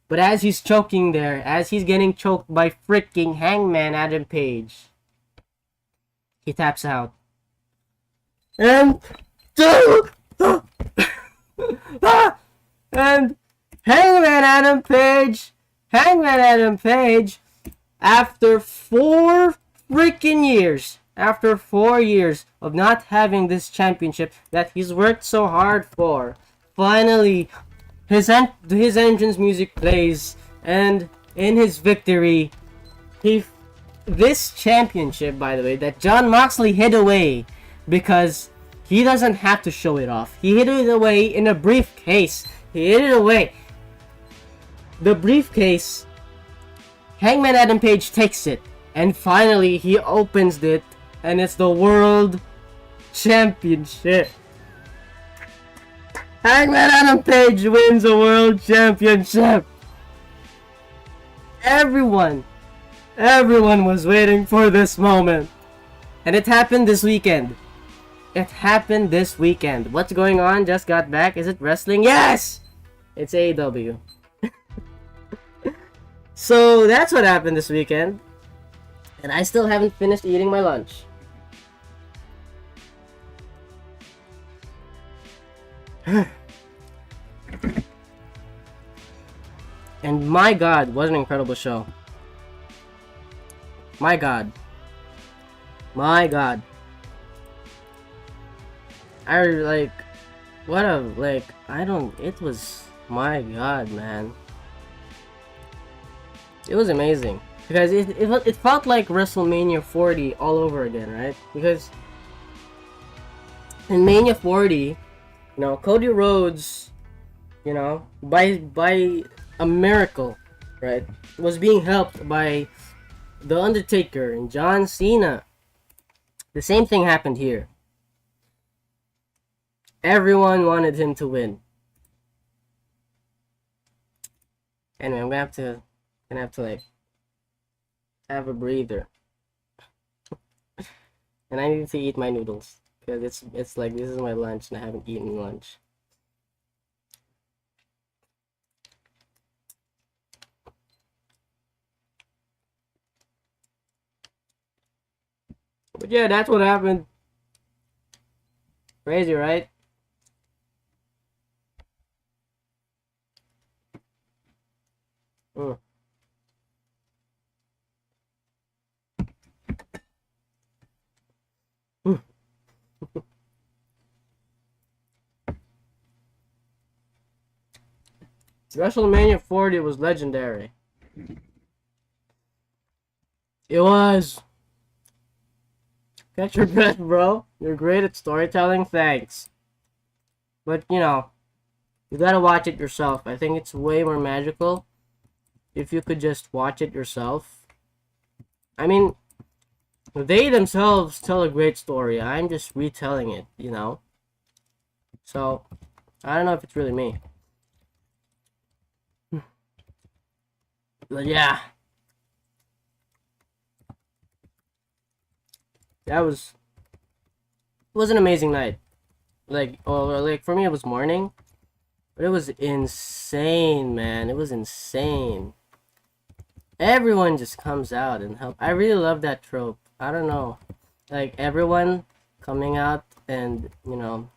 But as he's choking there, as he's getting choked by freaking Hangman Adam Page, he taps out. And and Hangman Adam Page, after 4 freaking years, after 4 years of not having this championship that he's worked so hard for, finally his entrance music plays, and in his victory, this championship, by the way, that John Moxley hid away because he doesn't have to show it off. He hid it away in a briefcase. He hid it away. The briefcase, Hangman Adam Page takes it, and finally he opens it, and it's the World Championship. Hangman Adam Page wins a World Championship. Everyone was waiting for this moment. And it happened this weekend. What's going on? Just got back. Is it wrestling? Yes! It's AEW. So that's what happened this weekend. And I still haven't finished eating my lunch. And my god, what an incredible show. My god. It was, my god, man. It was amazing. Because it felt like WrestleMania 40 all over again, right? Because in Mania 40, Cody Rhodes, by a miracle, right, was being helped by The Undertaker and John Cena. The same thing happened here. Everyone wanted him to win. Anyway, I'm gonna have to like have a breather. And I need to eat my noodles because it's like this is my lunch and I haven't eaten lunch. But yeah, that's what happened. Crazy, right? Mm. WrestleMania 40 was legendary. It was. Catch your breath, bro. You're great at storytelling, thanks. But, you gotta watch it yourself. I think it's way more magical if you could just watch it yourself. I mean, they themselves tell a great story. I'm just retelling it, So, I don't know if it's really me. But yeah. It was an amazing night. Like for me it was morning. But it was insane, man. It was insane. Everyone just comes out and help. I really love that trope. I don't know. Like everyone coming out and,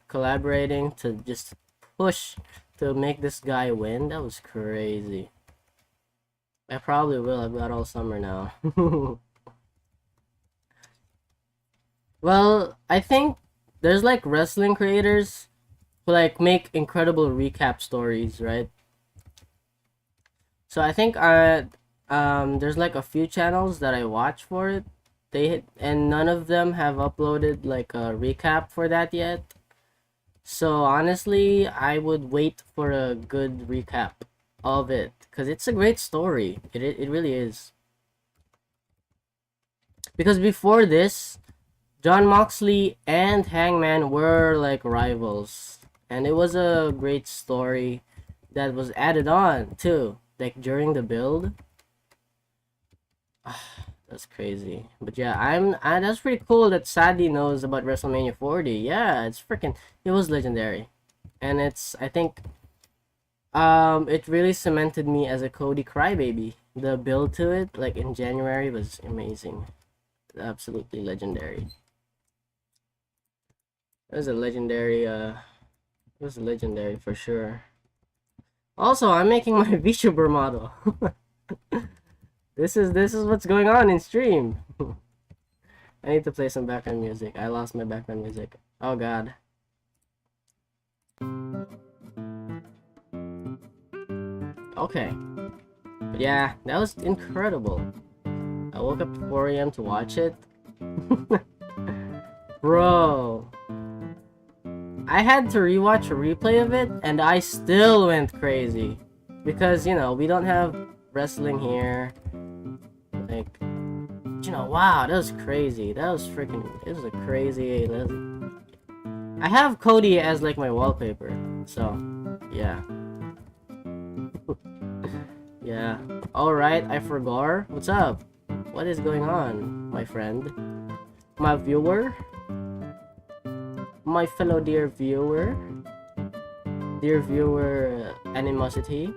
collaborating to just push to make this guy win. That was crazy. I probably will. I've got all summer now. Well, I think there's like wrestling creators who like make incredible recap stories, right? So I think there's like a few channels that I watch for it. And none of them have uploaded like a recap for that yet. So honestly, I would wait for a good recap of it because it's a great story. It really is. Because before this, John Moxley and Hangman were like rivals, and it was a great story that was added on too, like during the build. That's crazy. But yeah, that's pretty cool that Sadie knows about WrestleMania 40. Yeah, it was legendary. And I think it really cemented me as a Cody crybaby. The build to it, like in January, was amazing. Absolutely legendary. It was legendary for sure. Also, I'm making my VTuber model. This is what's going on in stream. I need to play some background music. I lost my background music. Oh god. Okay. But yeah, that was incredible. I woke up at 4 a.m. to watch it. Bro. I had to rewatch a replay of it, and I still went crazy. Because, you know, we don't have wrestling here. Like, you know, wow, that was crazy. It was a crazy. I have Cody as like my wallpaper, so yeah. Yeah. Alright, I forgot. What's up? What is going on, my friend? My viewer? My fellow dear viewer? Dear viewer animosity?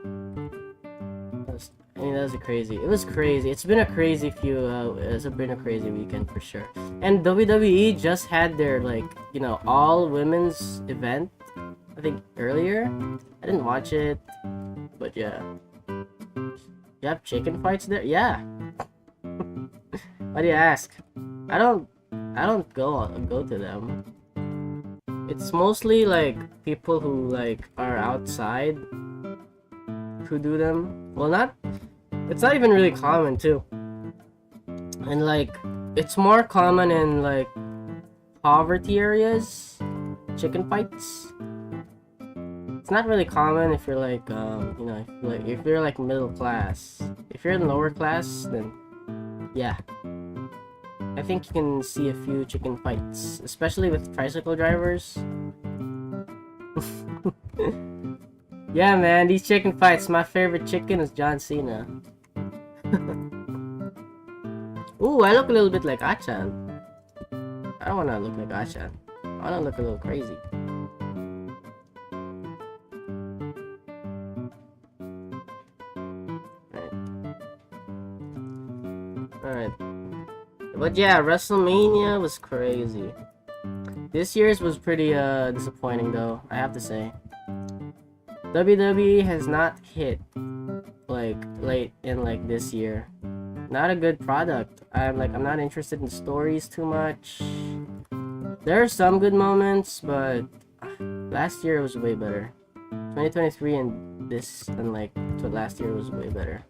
That was crazy. It was crazy. It's been a crazy weekend for sure. And WWE just had their like, you know, all women's event, I think earlier. I didn't watch it, but yeah. You have chicken fights there? Yeah. Why do you ask? I don't go to them. It's mostly like people who like are outside who do them. Well, it's not even really common too. And like it's more common in like poverty areas, chicken fights. It's not really common if you're like you know, if you're like middle class. If you're in lower class, then yeah, I think you can see a few chicken fights, especially with tricycle drivers. Yeah, man, these chicken fights. My favorite chicken is John Cena. Ooh, I look a little bit like Achan. I don't want to look like Achan. I want to look a little crazy. Alright. But yeah, WrestleMania was crazy. This year's was pretty disappointing though, I have to say. WWE has not hit like late in like this year. Not a good product. I'm not interested in stories too much. There are some good moments, but last year was way better. 2023 and last year was way better.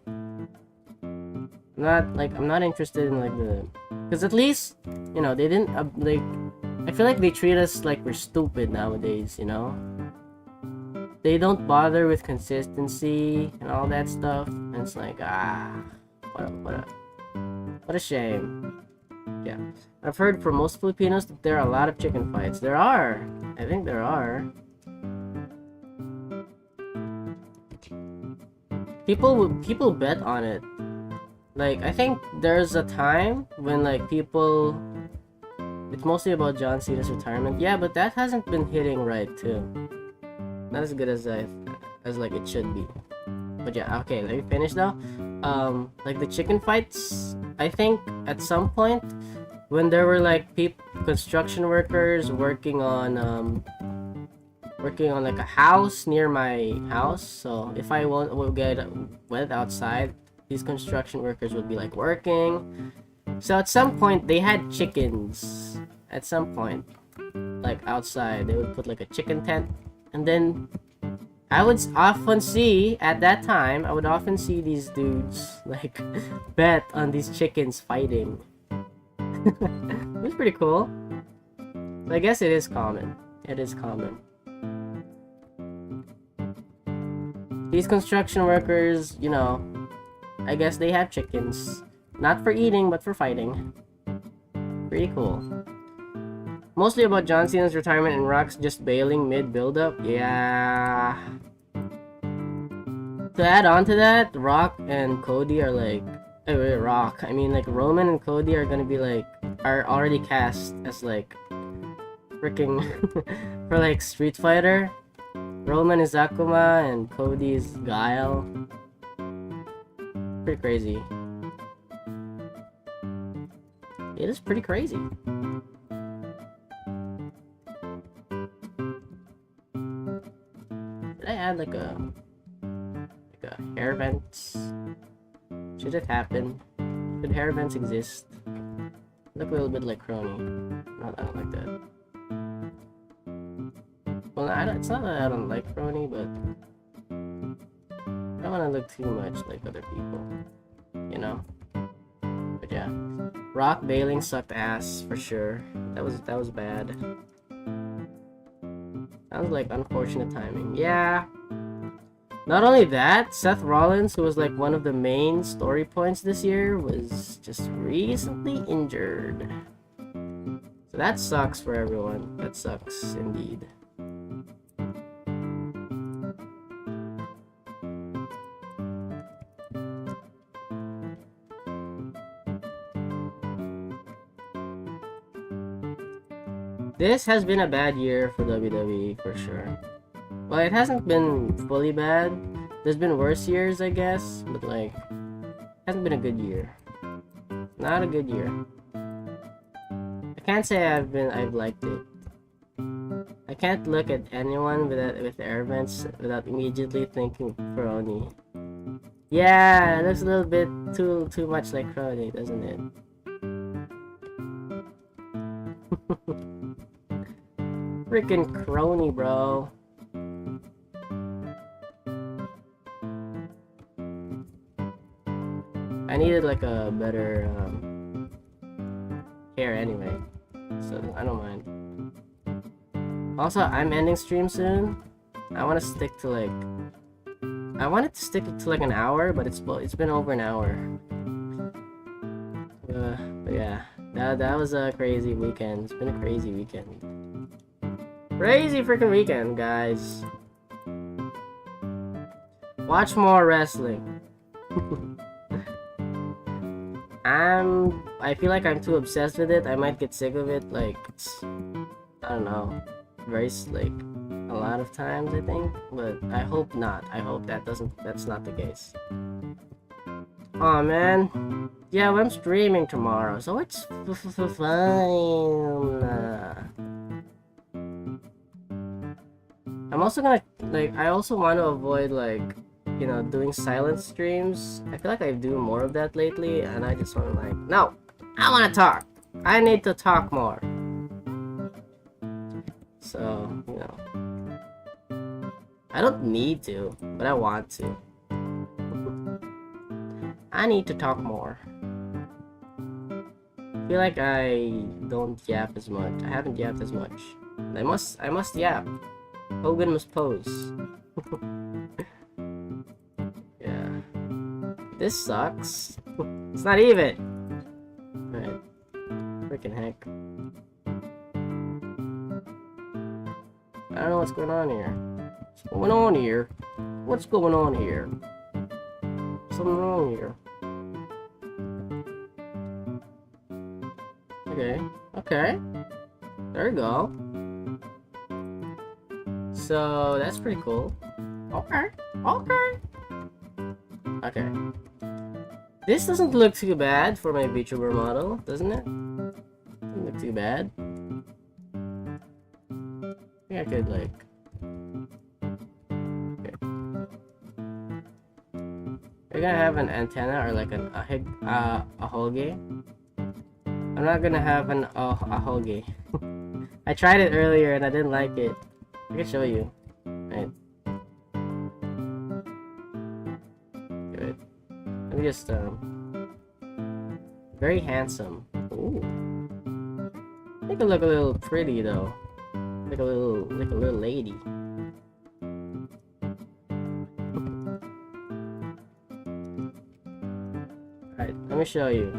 I'm not interested in like because at least, you know, they didn't I feel like they treat us like we're stupid nowadays, you know? They don't bother with consistency and all that stuff, and it's like, what a shame. Yeah, I've heard from most Filipinos that there are a lot of chicken fights. There are. I think there are. People bet on it. Like, I think there's a time when like people. It's mostly about John Cena's retirement. Yeah, but that hasn't been hitting right too. Not as good as like it should be. But yeah, okay, let me finish though. Like the chicken fights, I think at some point when there were like construction workers working on working on like a house near my house. So if I will get wet outside, these construction workers would be like working. So at some point they had chickens. At some point, like outside, they would put like a chicken tent, and then I would often see at that time. I would often see these dudes like bet on these chickens fighting. It was pretty cool. But I guess it is common. It is common. These construction workers, you know, I guess they have chickens. Not for eating, but for fighting. Pretty cool. Mostly about John Cena's retirement and Rock's just bailing mid-build-up. Yeah. To add on to that, Rock and Cody are like... Rock. I mean, like, Roman and Cody are gonna be like... Are already cast as like... Freaking... for like Street Fighter. Roman is Akuma and Cody is Guile. Pretty crazy. It is pretty crazy. Did I add like a hair vents? Should it happen? Should hair vents exist? Look a little bit like Crony. No, I don't like that. Well, it's not that I don't like Crony, but I don't want to look too much like other people, you know. But yeah, Rock bailing sucked ass for sure. That was bad. That was like unfortunate timing. Yeah. Not only that, Seth Rollins, who was like one of the main story points this year, was just recently injured. So that sucks for everyone. That sucks indeed. This has been a bad year for WWE for sure. Well, it hasn't been fully bad. There's been worse years, I guess, but like, it hasn't been a good year. Not a good year. I can't say I've liked it. I can't look at anyone with air vents without immediately thinking Crony. Yeah, it looks a little bit too much like Crony, doesn't it? Freaking Crony, bro. I needed like a better hair anyway, so I don't mind. Also, I'm ending stream soon. I want to stick to like... I wanted to stick to like an hour, but it's been over an hour. But yeah, that was a crazy weekend. It's been a crazy weekend. Crazy freaking weekend, guys. Watch more wrestling. I feel like I'm too obsessed with it. I might get sick of it. Like, it's, I don't know, very like a lot of times, I think. But I hope not. I hope that's not the case. Oh man. Yeah, well, I'm streaming tomorrow, so it's fine. I'm also gonna, like, I also want to avoid, like, you know, doing silent streams. I feel like I do more of that lately, and I just want to, like, no, I want to talk. I need to talk more. So, you know, I don't need to, but I want to. I need to talk more. I feel like I don't yap as much. I haven't yapped as much. I must yap. Hogan must pose. Yeah. This sucks. It's not even. Alright. Freaking heck. I don't know what's going on here. What's going on here? What's going on here? Something wrong here. Okay. Okay. There we go. So that's pretty cool. Okay. Okay. Okay. This doesn't look too bad for my Vtuber model, doesn't it? Doesn't look too bad. I think I could like gonna have an antenna or like a hoge? I'm not gonna have a hoge. I tried it earlier and I didn't like it. I can show you. Right. Good. Let me just very handsome. Ooh. Make it look a little pretty though. Like a little lady. Alright, let me show you.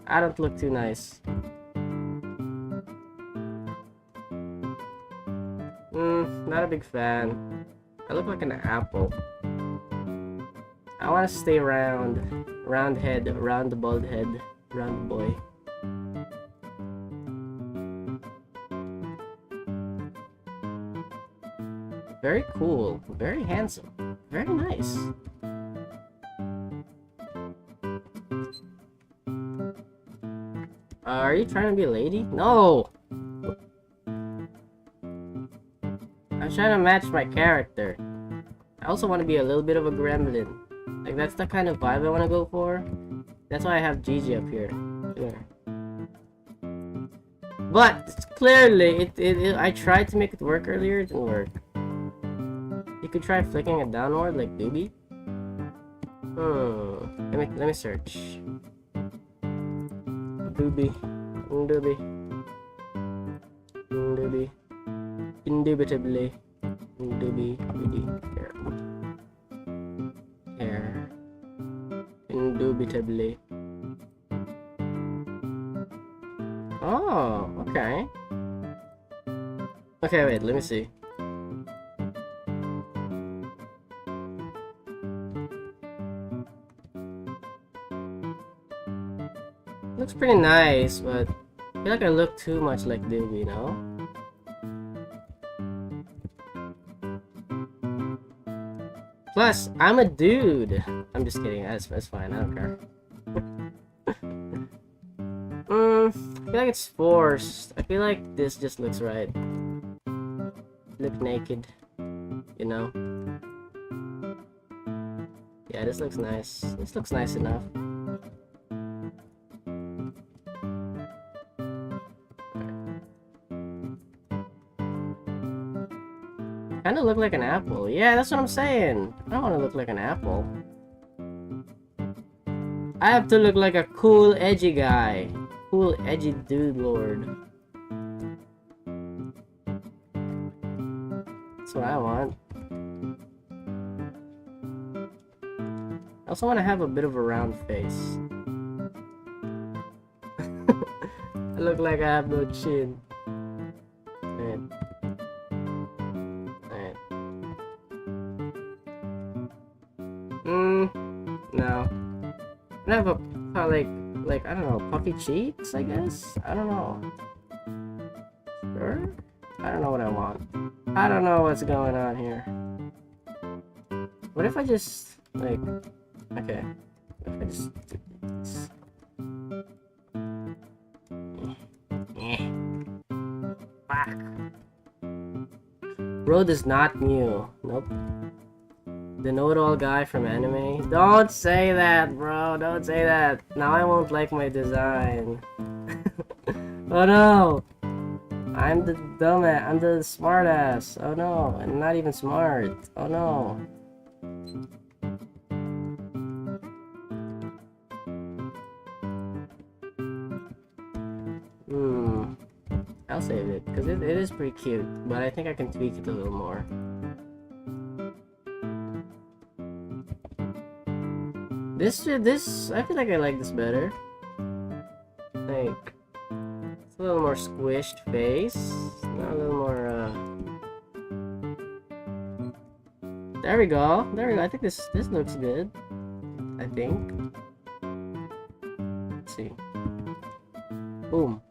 I don't look too nice. Not a big fan. I look like an apple. I want to stay round. Round head, round the bald head, round boy. Very cool, very handsome, very nice. Are you trying to be a lady? No! I'm trying to match my character. I also want to be a little bit of a gremlin. Like, that's the kind of vibe I want to go for. That's why I have Gigi up here. There. But, clearly, I tried to make it work earlier, it didn't work. You could try flicking it downward like Doobie. Let me search. Doobie. Indubitably. Here. Indubitably. Oh, okay. Okay, wait, let me see. Looks pretty nice, but I feel like I look too much like Doobie, no? Plus, I'm a dude. I'm just kidding. That's fine. I don't care. I feel like it's forced. I feel like this just looks right. Look naked, you know? Yeah, this looks nice. This looks nice enough. Kind of look like an apple. Yeah, that's what I'm saying. I don't want to look like an apple. I have to look like a cool, edgy guy. Cool, edgy dude lord. That's what I want. I also want to have a bit of a round face. I look like I have no chin. No. I have a like I don't know, puffy cheeks, I guess? I don't know. Sure? I don't know what I want. I don't know what's going on here. What if I just like okay. What if I just do this? Fuck. Road is not new. Nope. The know-it-all guy from anime? Don't say that, bro. Don't say that. Now I won't like my design. Oh no! I'm the dumbass. I'm the smartass. Oh no. I'm not even smart. Oh no. I'll save it. Because it is pretty cute. But I think I can tweak it a little more. This, I feel like I like this better. Like, it's a little more squished face. Not a little more, There we go. There we go. I think this looks good. I think. Let's see. Boom.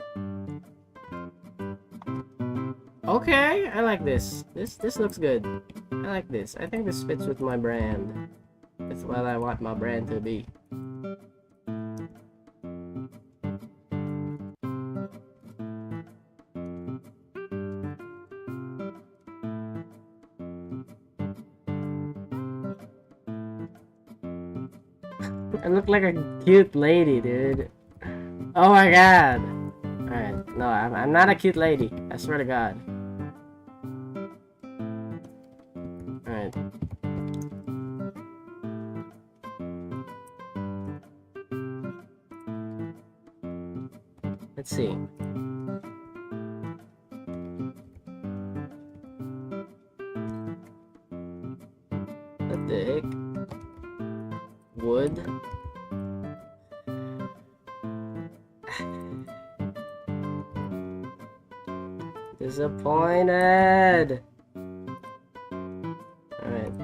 Okay, I like this. This looks good. I like this. I think this fits with my brand. That's what I want my brand to be. I look like a cute lady, dude. Oh my god. Alright, no, I'm not a cute lady. I swear to god. Alright. Let's see. What the heck? Wood? Disappointed! Alright.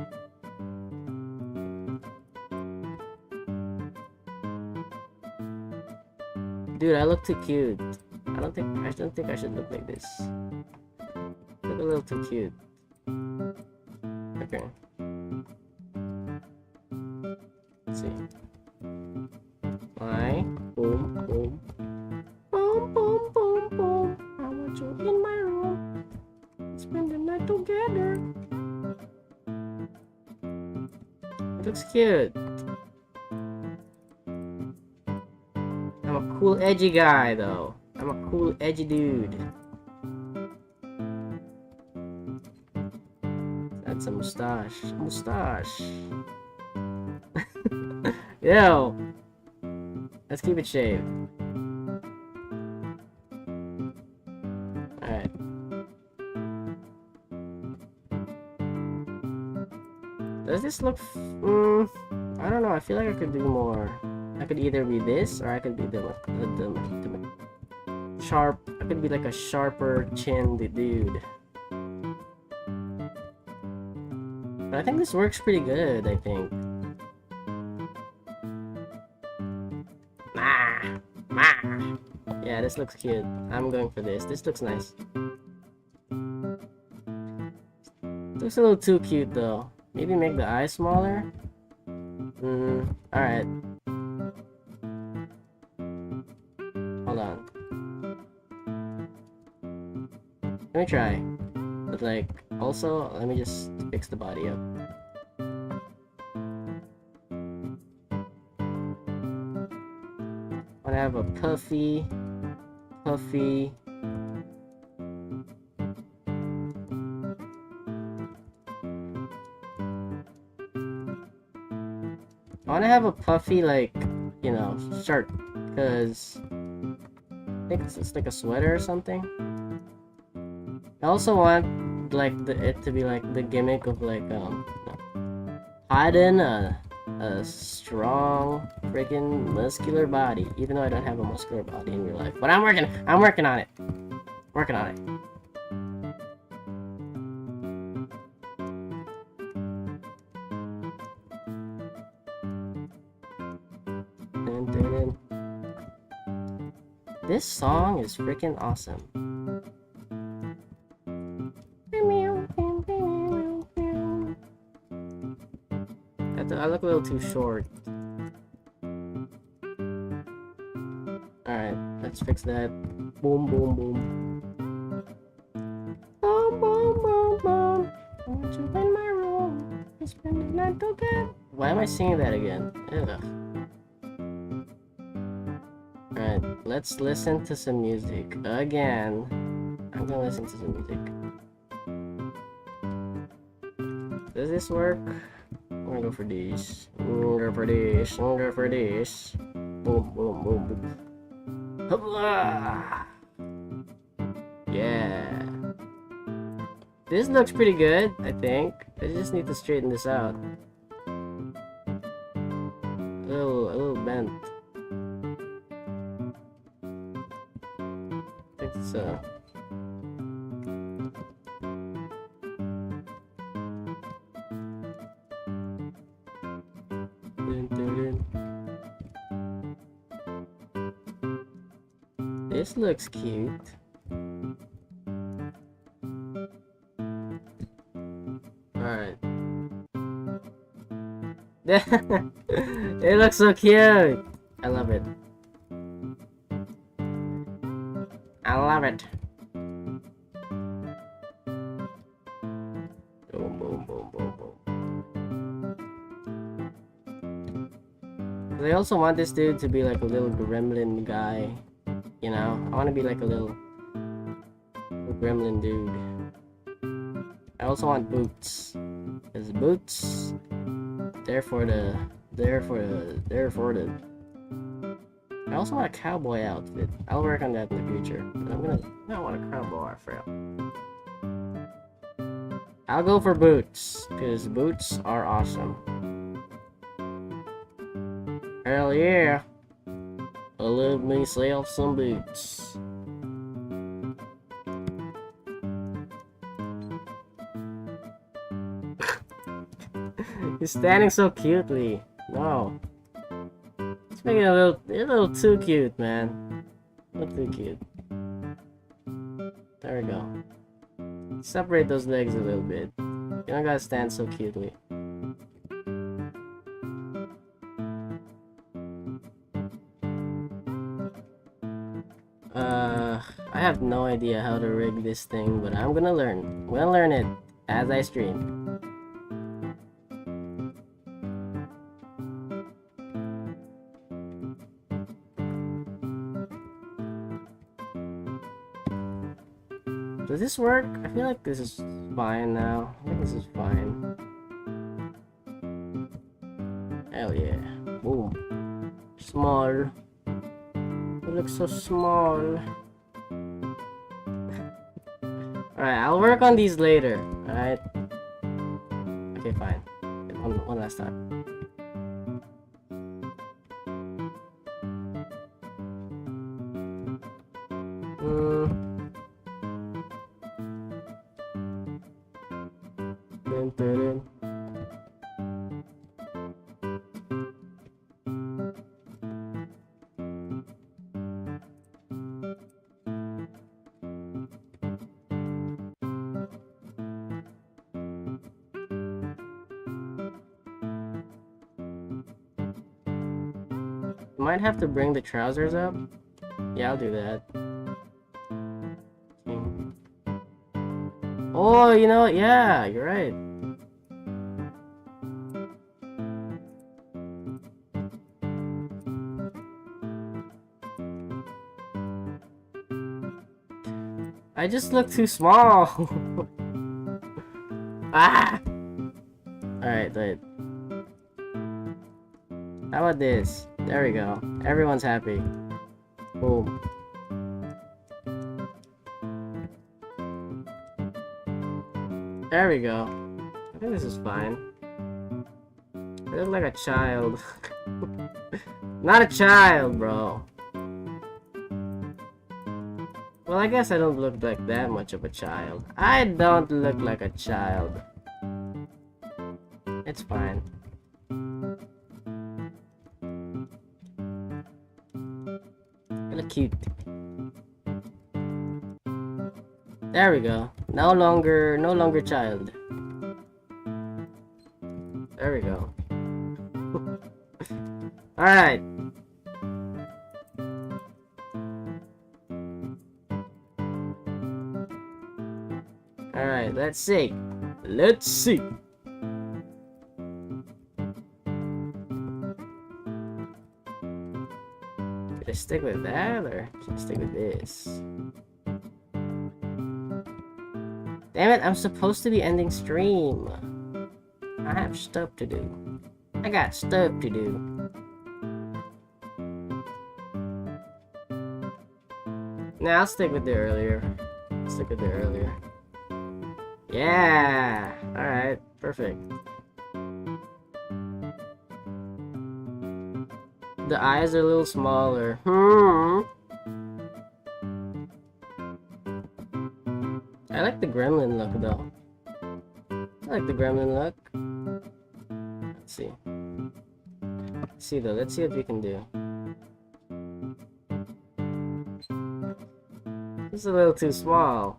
Dude, I look too cute. I don't think I should look like this. Look a little too cute. Okay. Let's see. My boom boom. Boom boom boom boom. I want you in my room. Spend the night together. It looks cute. I'm a cool edgy guy though. I'm a cool edgy dude. That's a mustache. Mustache. Yo. Let's keep it shaved. Alright. Does this look I don't know, I feel like I could do more. I could either be this or I could be the sharp. I could be like a sharper chinned dude. But I think this works pretty good, I think. Yeah, this looks cute. I'm going for this. This looks nice. Looks a little too cute though. Maybe make the eyes smaller? Alright. Hold on. Let me try. But like, also, let me just fix the body up. I have a puffy. I want to have a puffy, like, you know, shirt, because I think it's like a sweater or something. I also want, like, it to be like the gimmick of like hiding a strong, freaking muscular body, even though I don't have a muscular body in real life. But I'm working on it. Working on it. This song is freaking awesome. I look a little too short. Alright, let's fix that. Boom, boom, boom. Boom, boom, boom, boom. I want you in my room. I spend the night together. Why am I singing that again? Ugh. Alright, let's listen to some music again. I'm gonna listen to some music. Does this work? I'm gonna go for these. Go for this. Go for this. Boom, boom, boom, boom. Hoopla! Yeah. This looks pretty good, I think. I just need to straighten this out. A little bent. I think it's This looks cute. Alright. It looks so cute. I love it. I love it. Boom, boom, boom, boom, boom. I also want this dude to be like a little gremlin guy. You know? I want to be like a little gremlin dude. I also want boots. Because boots, they're for the... I also want a cowboy outfit. I'll work on that in the future. But I want a cowboy outfit. I'll go for boots, because boots are awesome. Hell yeah! I love myself some boots. He's standing so cutely. No. It's making it a little too cute, man. A little too cute. There we go. Separate those legs a little bit. You don't gotta stand so cutely. I have no idea how to rig this thing, but I'm gonna learn. I'm gonna learn it as I stream. Does this work? I feel like this is fine now. I think this is fine. Hell yeah. Boom. Small. It looks so small. Alright, I'll work on these later. Alright. Okay, fine. One last time. Might have to bring the trousers up. Yeah, I'll do that. Oh, you know what? Yeah, you're right. I just look too small. Ah! Alright, wait. How about this? There we go. Everyone's happy. Boom. There we go. I think this is fine. I look like a child. Not a child, bro. Well, I guess I don't look like that much of a child. I don't look like a child. It's fine. I look cute. There we go. No longer child. There we go. Alright. Alright, let's see. Let's see. Should I stick with that or should I stick with this? Damn it, I'm supposed to be ending stream. I have stuff to do. I got stuff to do. Nah, I'll stick with the earlier. Stick with the earlier. Yeah! Alright, perfect. The eyes are a little smaller. I like the gremlin look though. I like the gremlin look. Let's see. Let's see though, let's see what we can do. This is a little too small.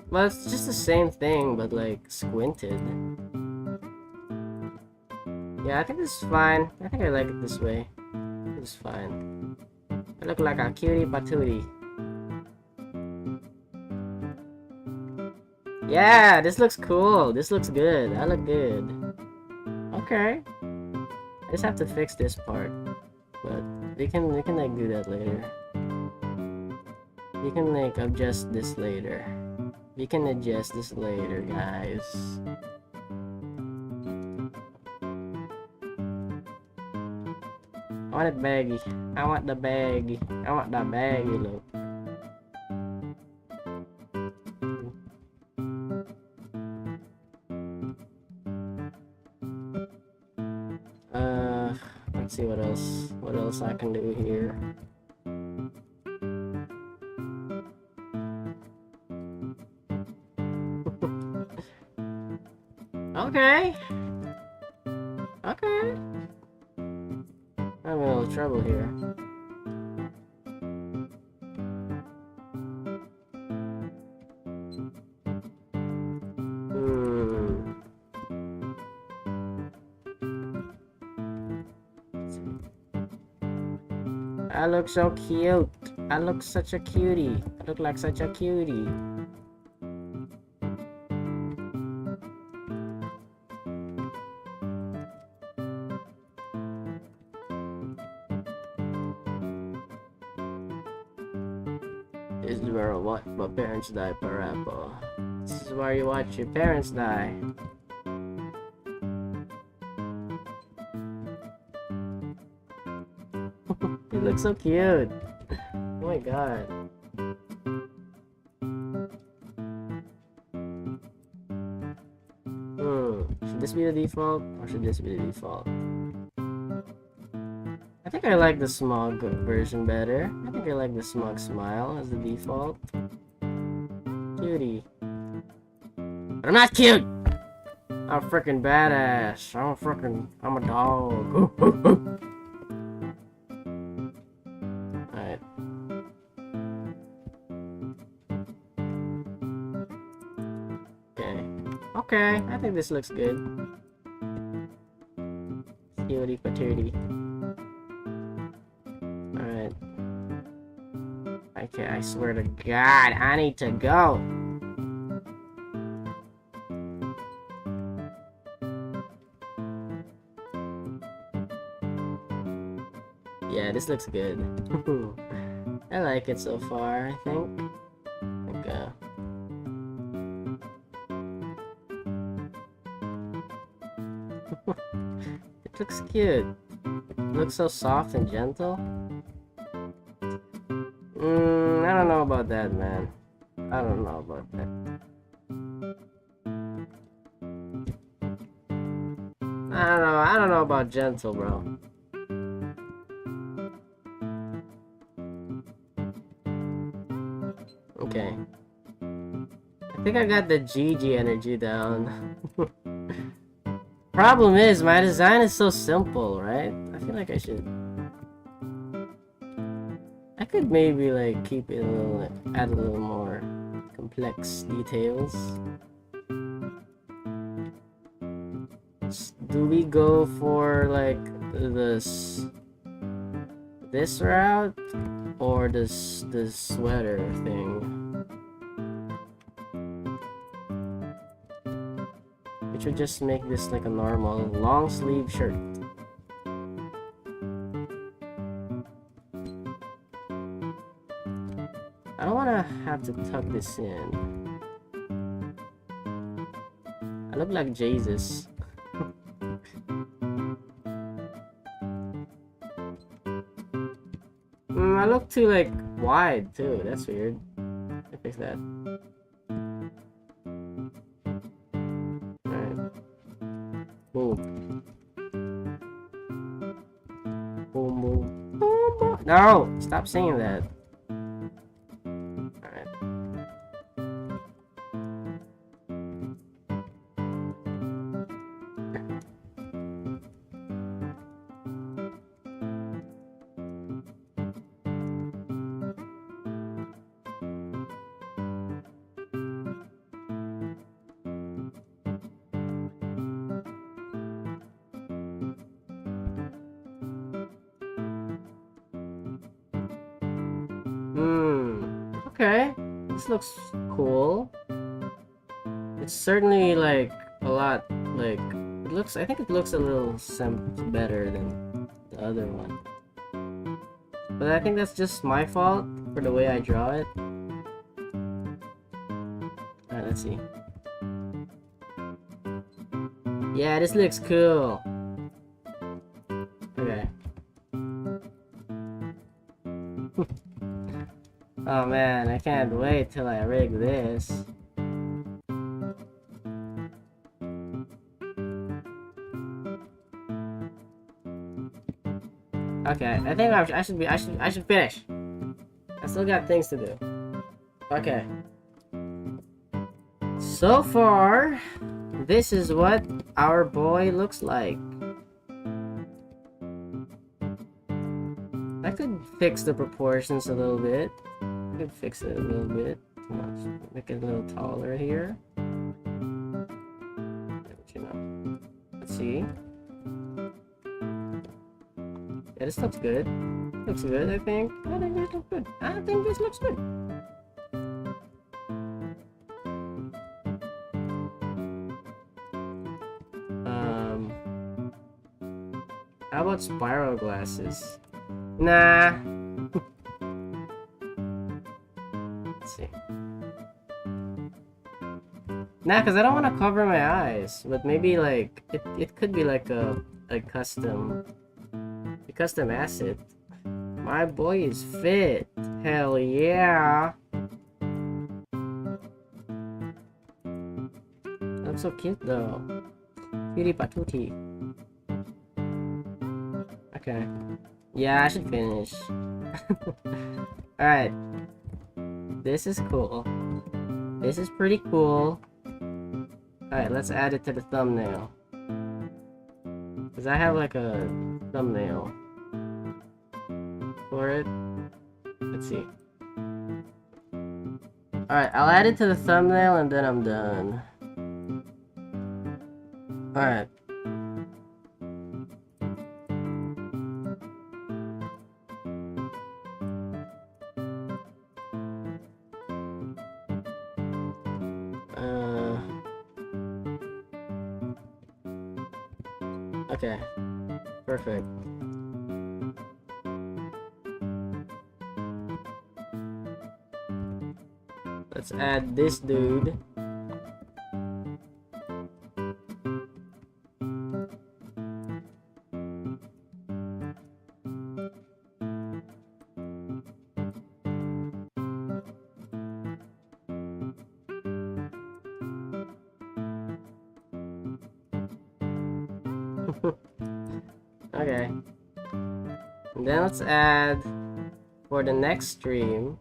Well, it's just the same thing, but like squinted. Yeah, I think this is fine. I think I like it this way. This is fine. I look like a cutie patootie. Yeah, this looks cool. This looks good. I look good. Okay. I just have to fix this part. But we can like do that later. We can like adjust this later. We can adjust this later, guys. I want it baggy. I want the baggy. I want the baggy look. Let's see what else. What else I can do here. Okay. Okay. I'm in a little trouble here. I look so cute. I look such a cutie. I look like such a cutie. This is where I watch my parents die, Parappa. This is where you watch your parents die. You look so cute. Oh my god. Should this be the default or should this be the default? I think I like the smog version better. I think I like the smog smile as the default. Cutie. But I'm not cute! I'm freaking badass. I'm a dog. Alright. Okay, I think this looks good. Cutie patootie. Alright. Okay, I swear to God, I need to go. Yeah, this looks good. I like it so far, I think. Okay. It looks cute. It looks so soft and gentle. I don't know about that, man. I don't know about that. I don't know about gentle, bro. Okay. I think I got the GG energy down. Problem is, my design is so simple, right? I feel like I should... I could maybe, like, keep it a little, like, add a little more complex details. Do we go for, like, this route? Or this sweater thing? Which would just make this like a normal long sleeve shirt. I don't want to have to tuck this in. I look like Jesus. I look too like wide too. That's weird. I fix that. Boom. Boom, boom. Boom, boom. No! Stop saying that. Alright. Okay. This looks cool. It's certainly like a lot like it looks. I think it looks a little better than the other one. But I think that's just my fault for the way I draw it. Alright, let's see. Yeah, this looks cool. Okay. Oh man, I can't wait till I rig this. Okay, I think I should finish. I still got things to do. Okay. So far, this is what our boy looks like. I could fix the proportions a little bit. I could fix it a little bit. Make it a little taller here. You know. Let's see. Yeah, this looks good. Looks good, I think. I think this looks good. I think this looks good. How about spiral glasses? Nah. Let's see. Nah, because I don't want to cover my eyes. But maybe like it could be like a custom asset. My boy is fit. Hell yeah. Looks so cute though. Cutie patootie. Okay. Yeah, I should finish. Alright. This is cool. This is pretty cool. Alright, let's add it to the thumbnail. Because I have like a thumbnail for it. Let's see. Alright, I'll add it to the thumbnail and then I'm done. Alright. Okay. Perfect. Let's add this dude. Okay. And then let's add for the next stream.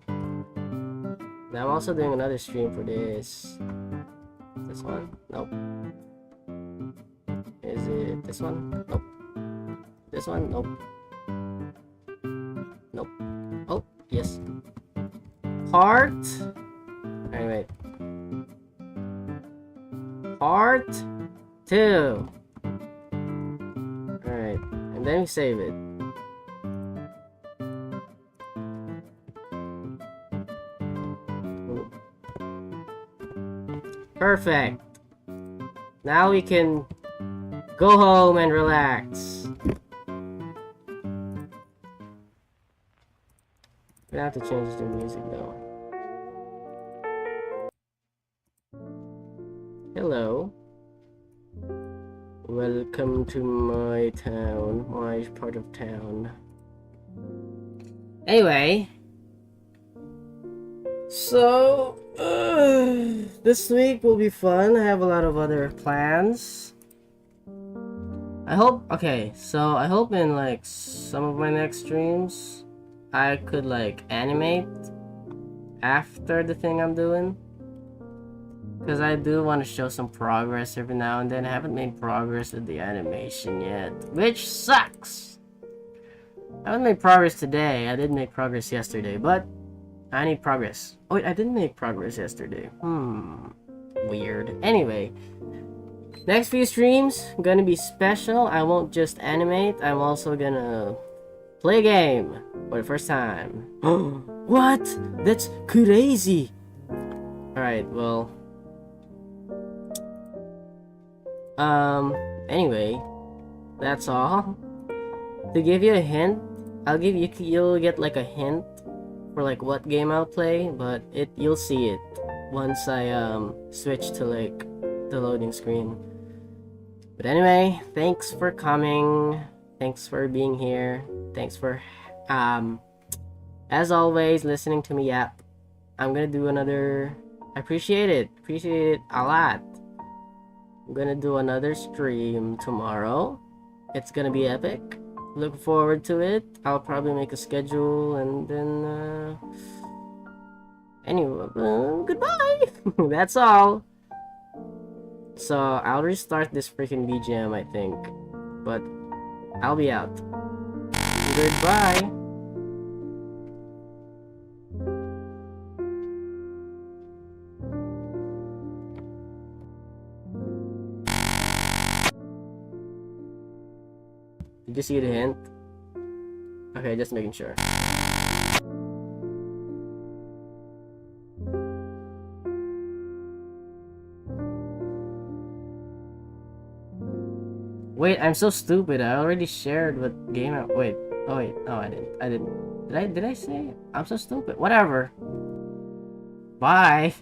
Now I'm also doing another stream for this. This one? Nope. Is it this one? Nope. This one? Nope. Nope. Oh, yes. Part. Alright, wait. Part 2. Alright. And then we save it. Perfect. Now we can go home and relax. We have to change the music though. Hello. Welcome to my town, my part of town. Anyway. So, this week will be fun. I have a lot of other plans. I hope in like some of my next streams, I could like animate after the thing I'm doing. Because I do want to show some progress every now and then. I haven't made progress with the animation yet, which sucks. I haven't made progress today. I did make progress yesterday, but I need progress. Oh wait, I didn't make progress yesterday. Weird. Anyway, next few streams gonna be special. I won't just animate. I'm also gonna play a game for the first time. What? That's crazy. Alright, well. Anyway, that's all. To give you a hint, you'll get like a hint for like what game I'll play, but you'll see it once I switch to like the loading screen. But anyway, thanks for coming. Thanks for being here. Thanks for as always listening to me yap. I'm gonna do another. I appreciate it a lot. I'm gonna do another stream tomorrow. It's gonna be epic. Look forward to it. I'll probably make a schedule and then anyway, goodbye. That's all. So I'll restart this freaking BGM, I think, but I'll be out. Goodbye. Did you see the hint? Okay, just making sure. Wait, I'm so stupid. I already shared what game I... Wait. Oh, wait. No, I didn't. Did I say? I'm so stupid. Whatever. Bye.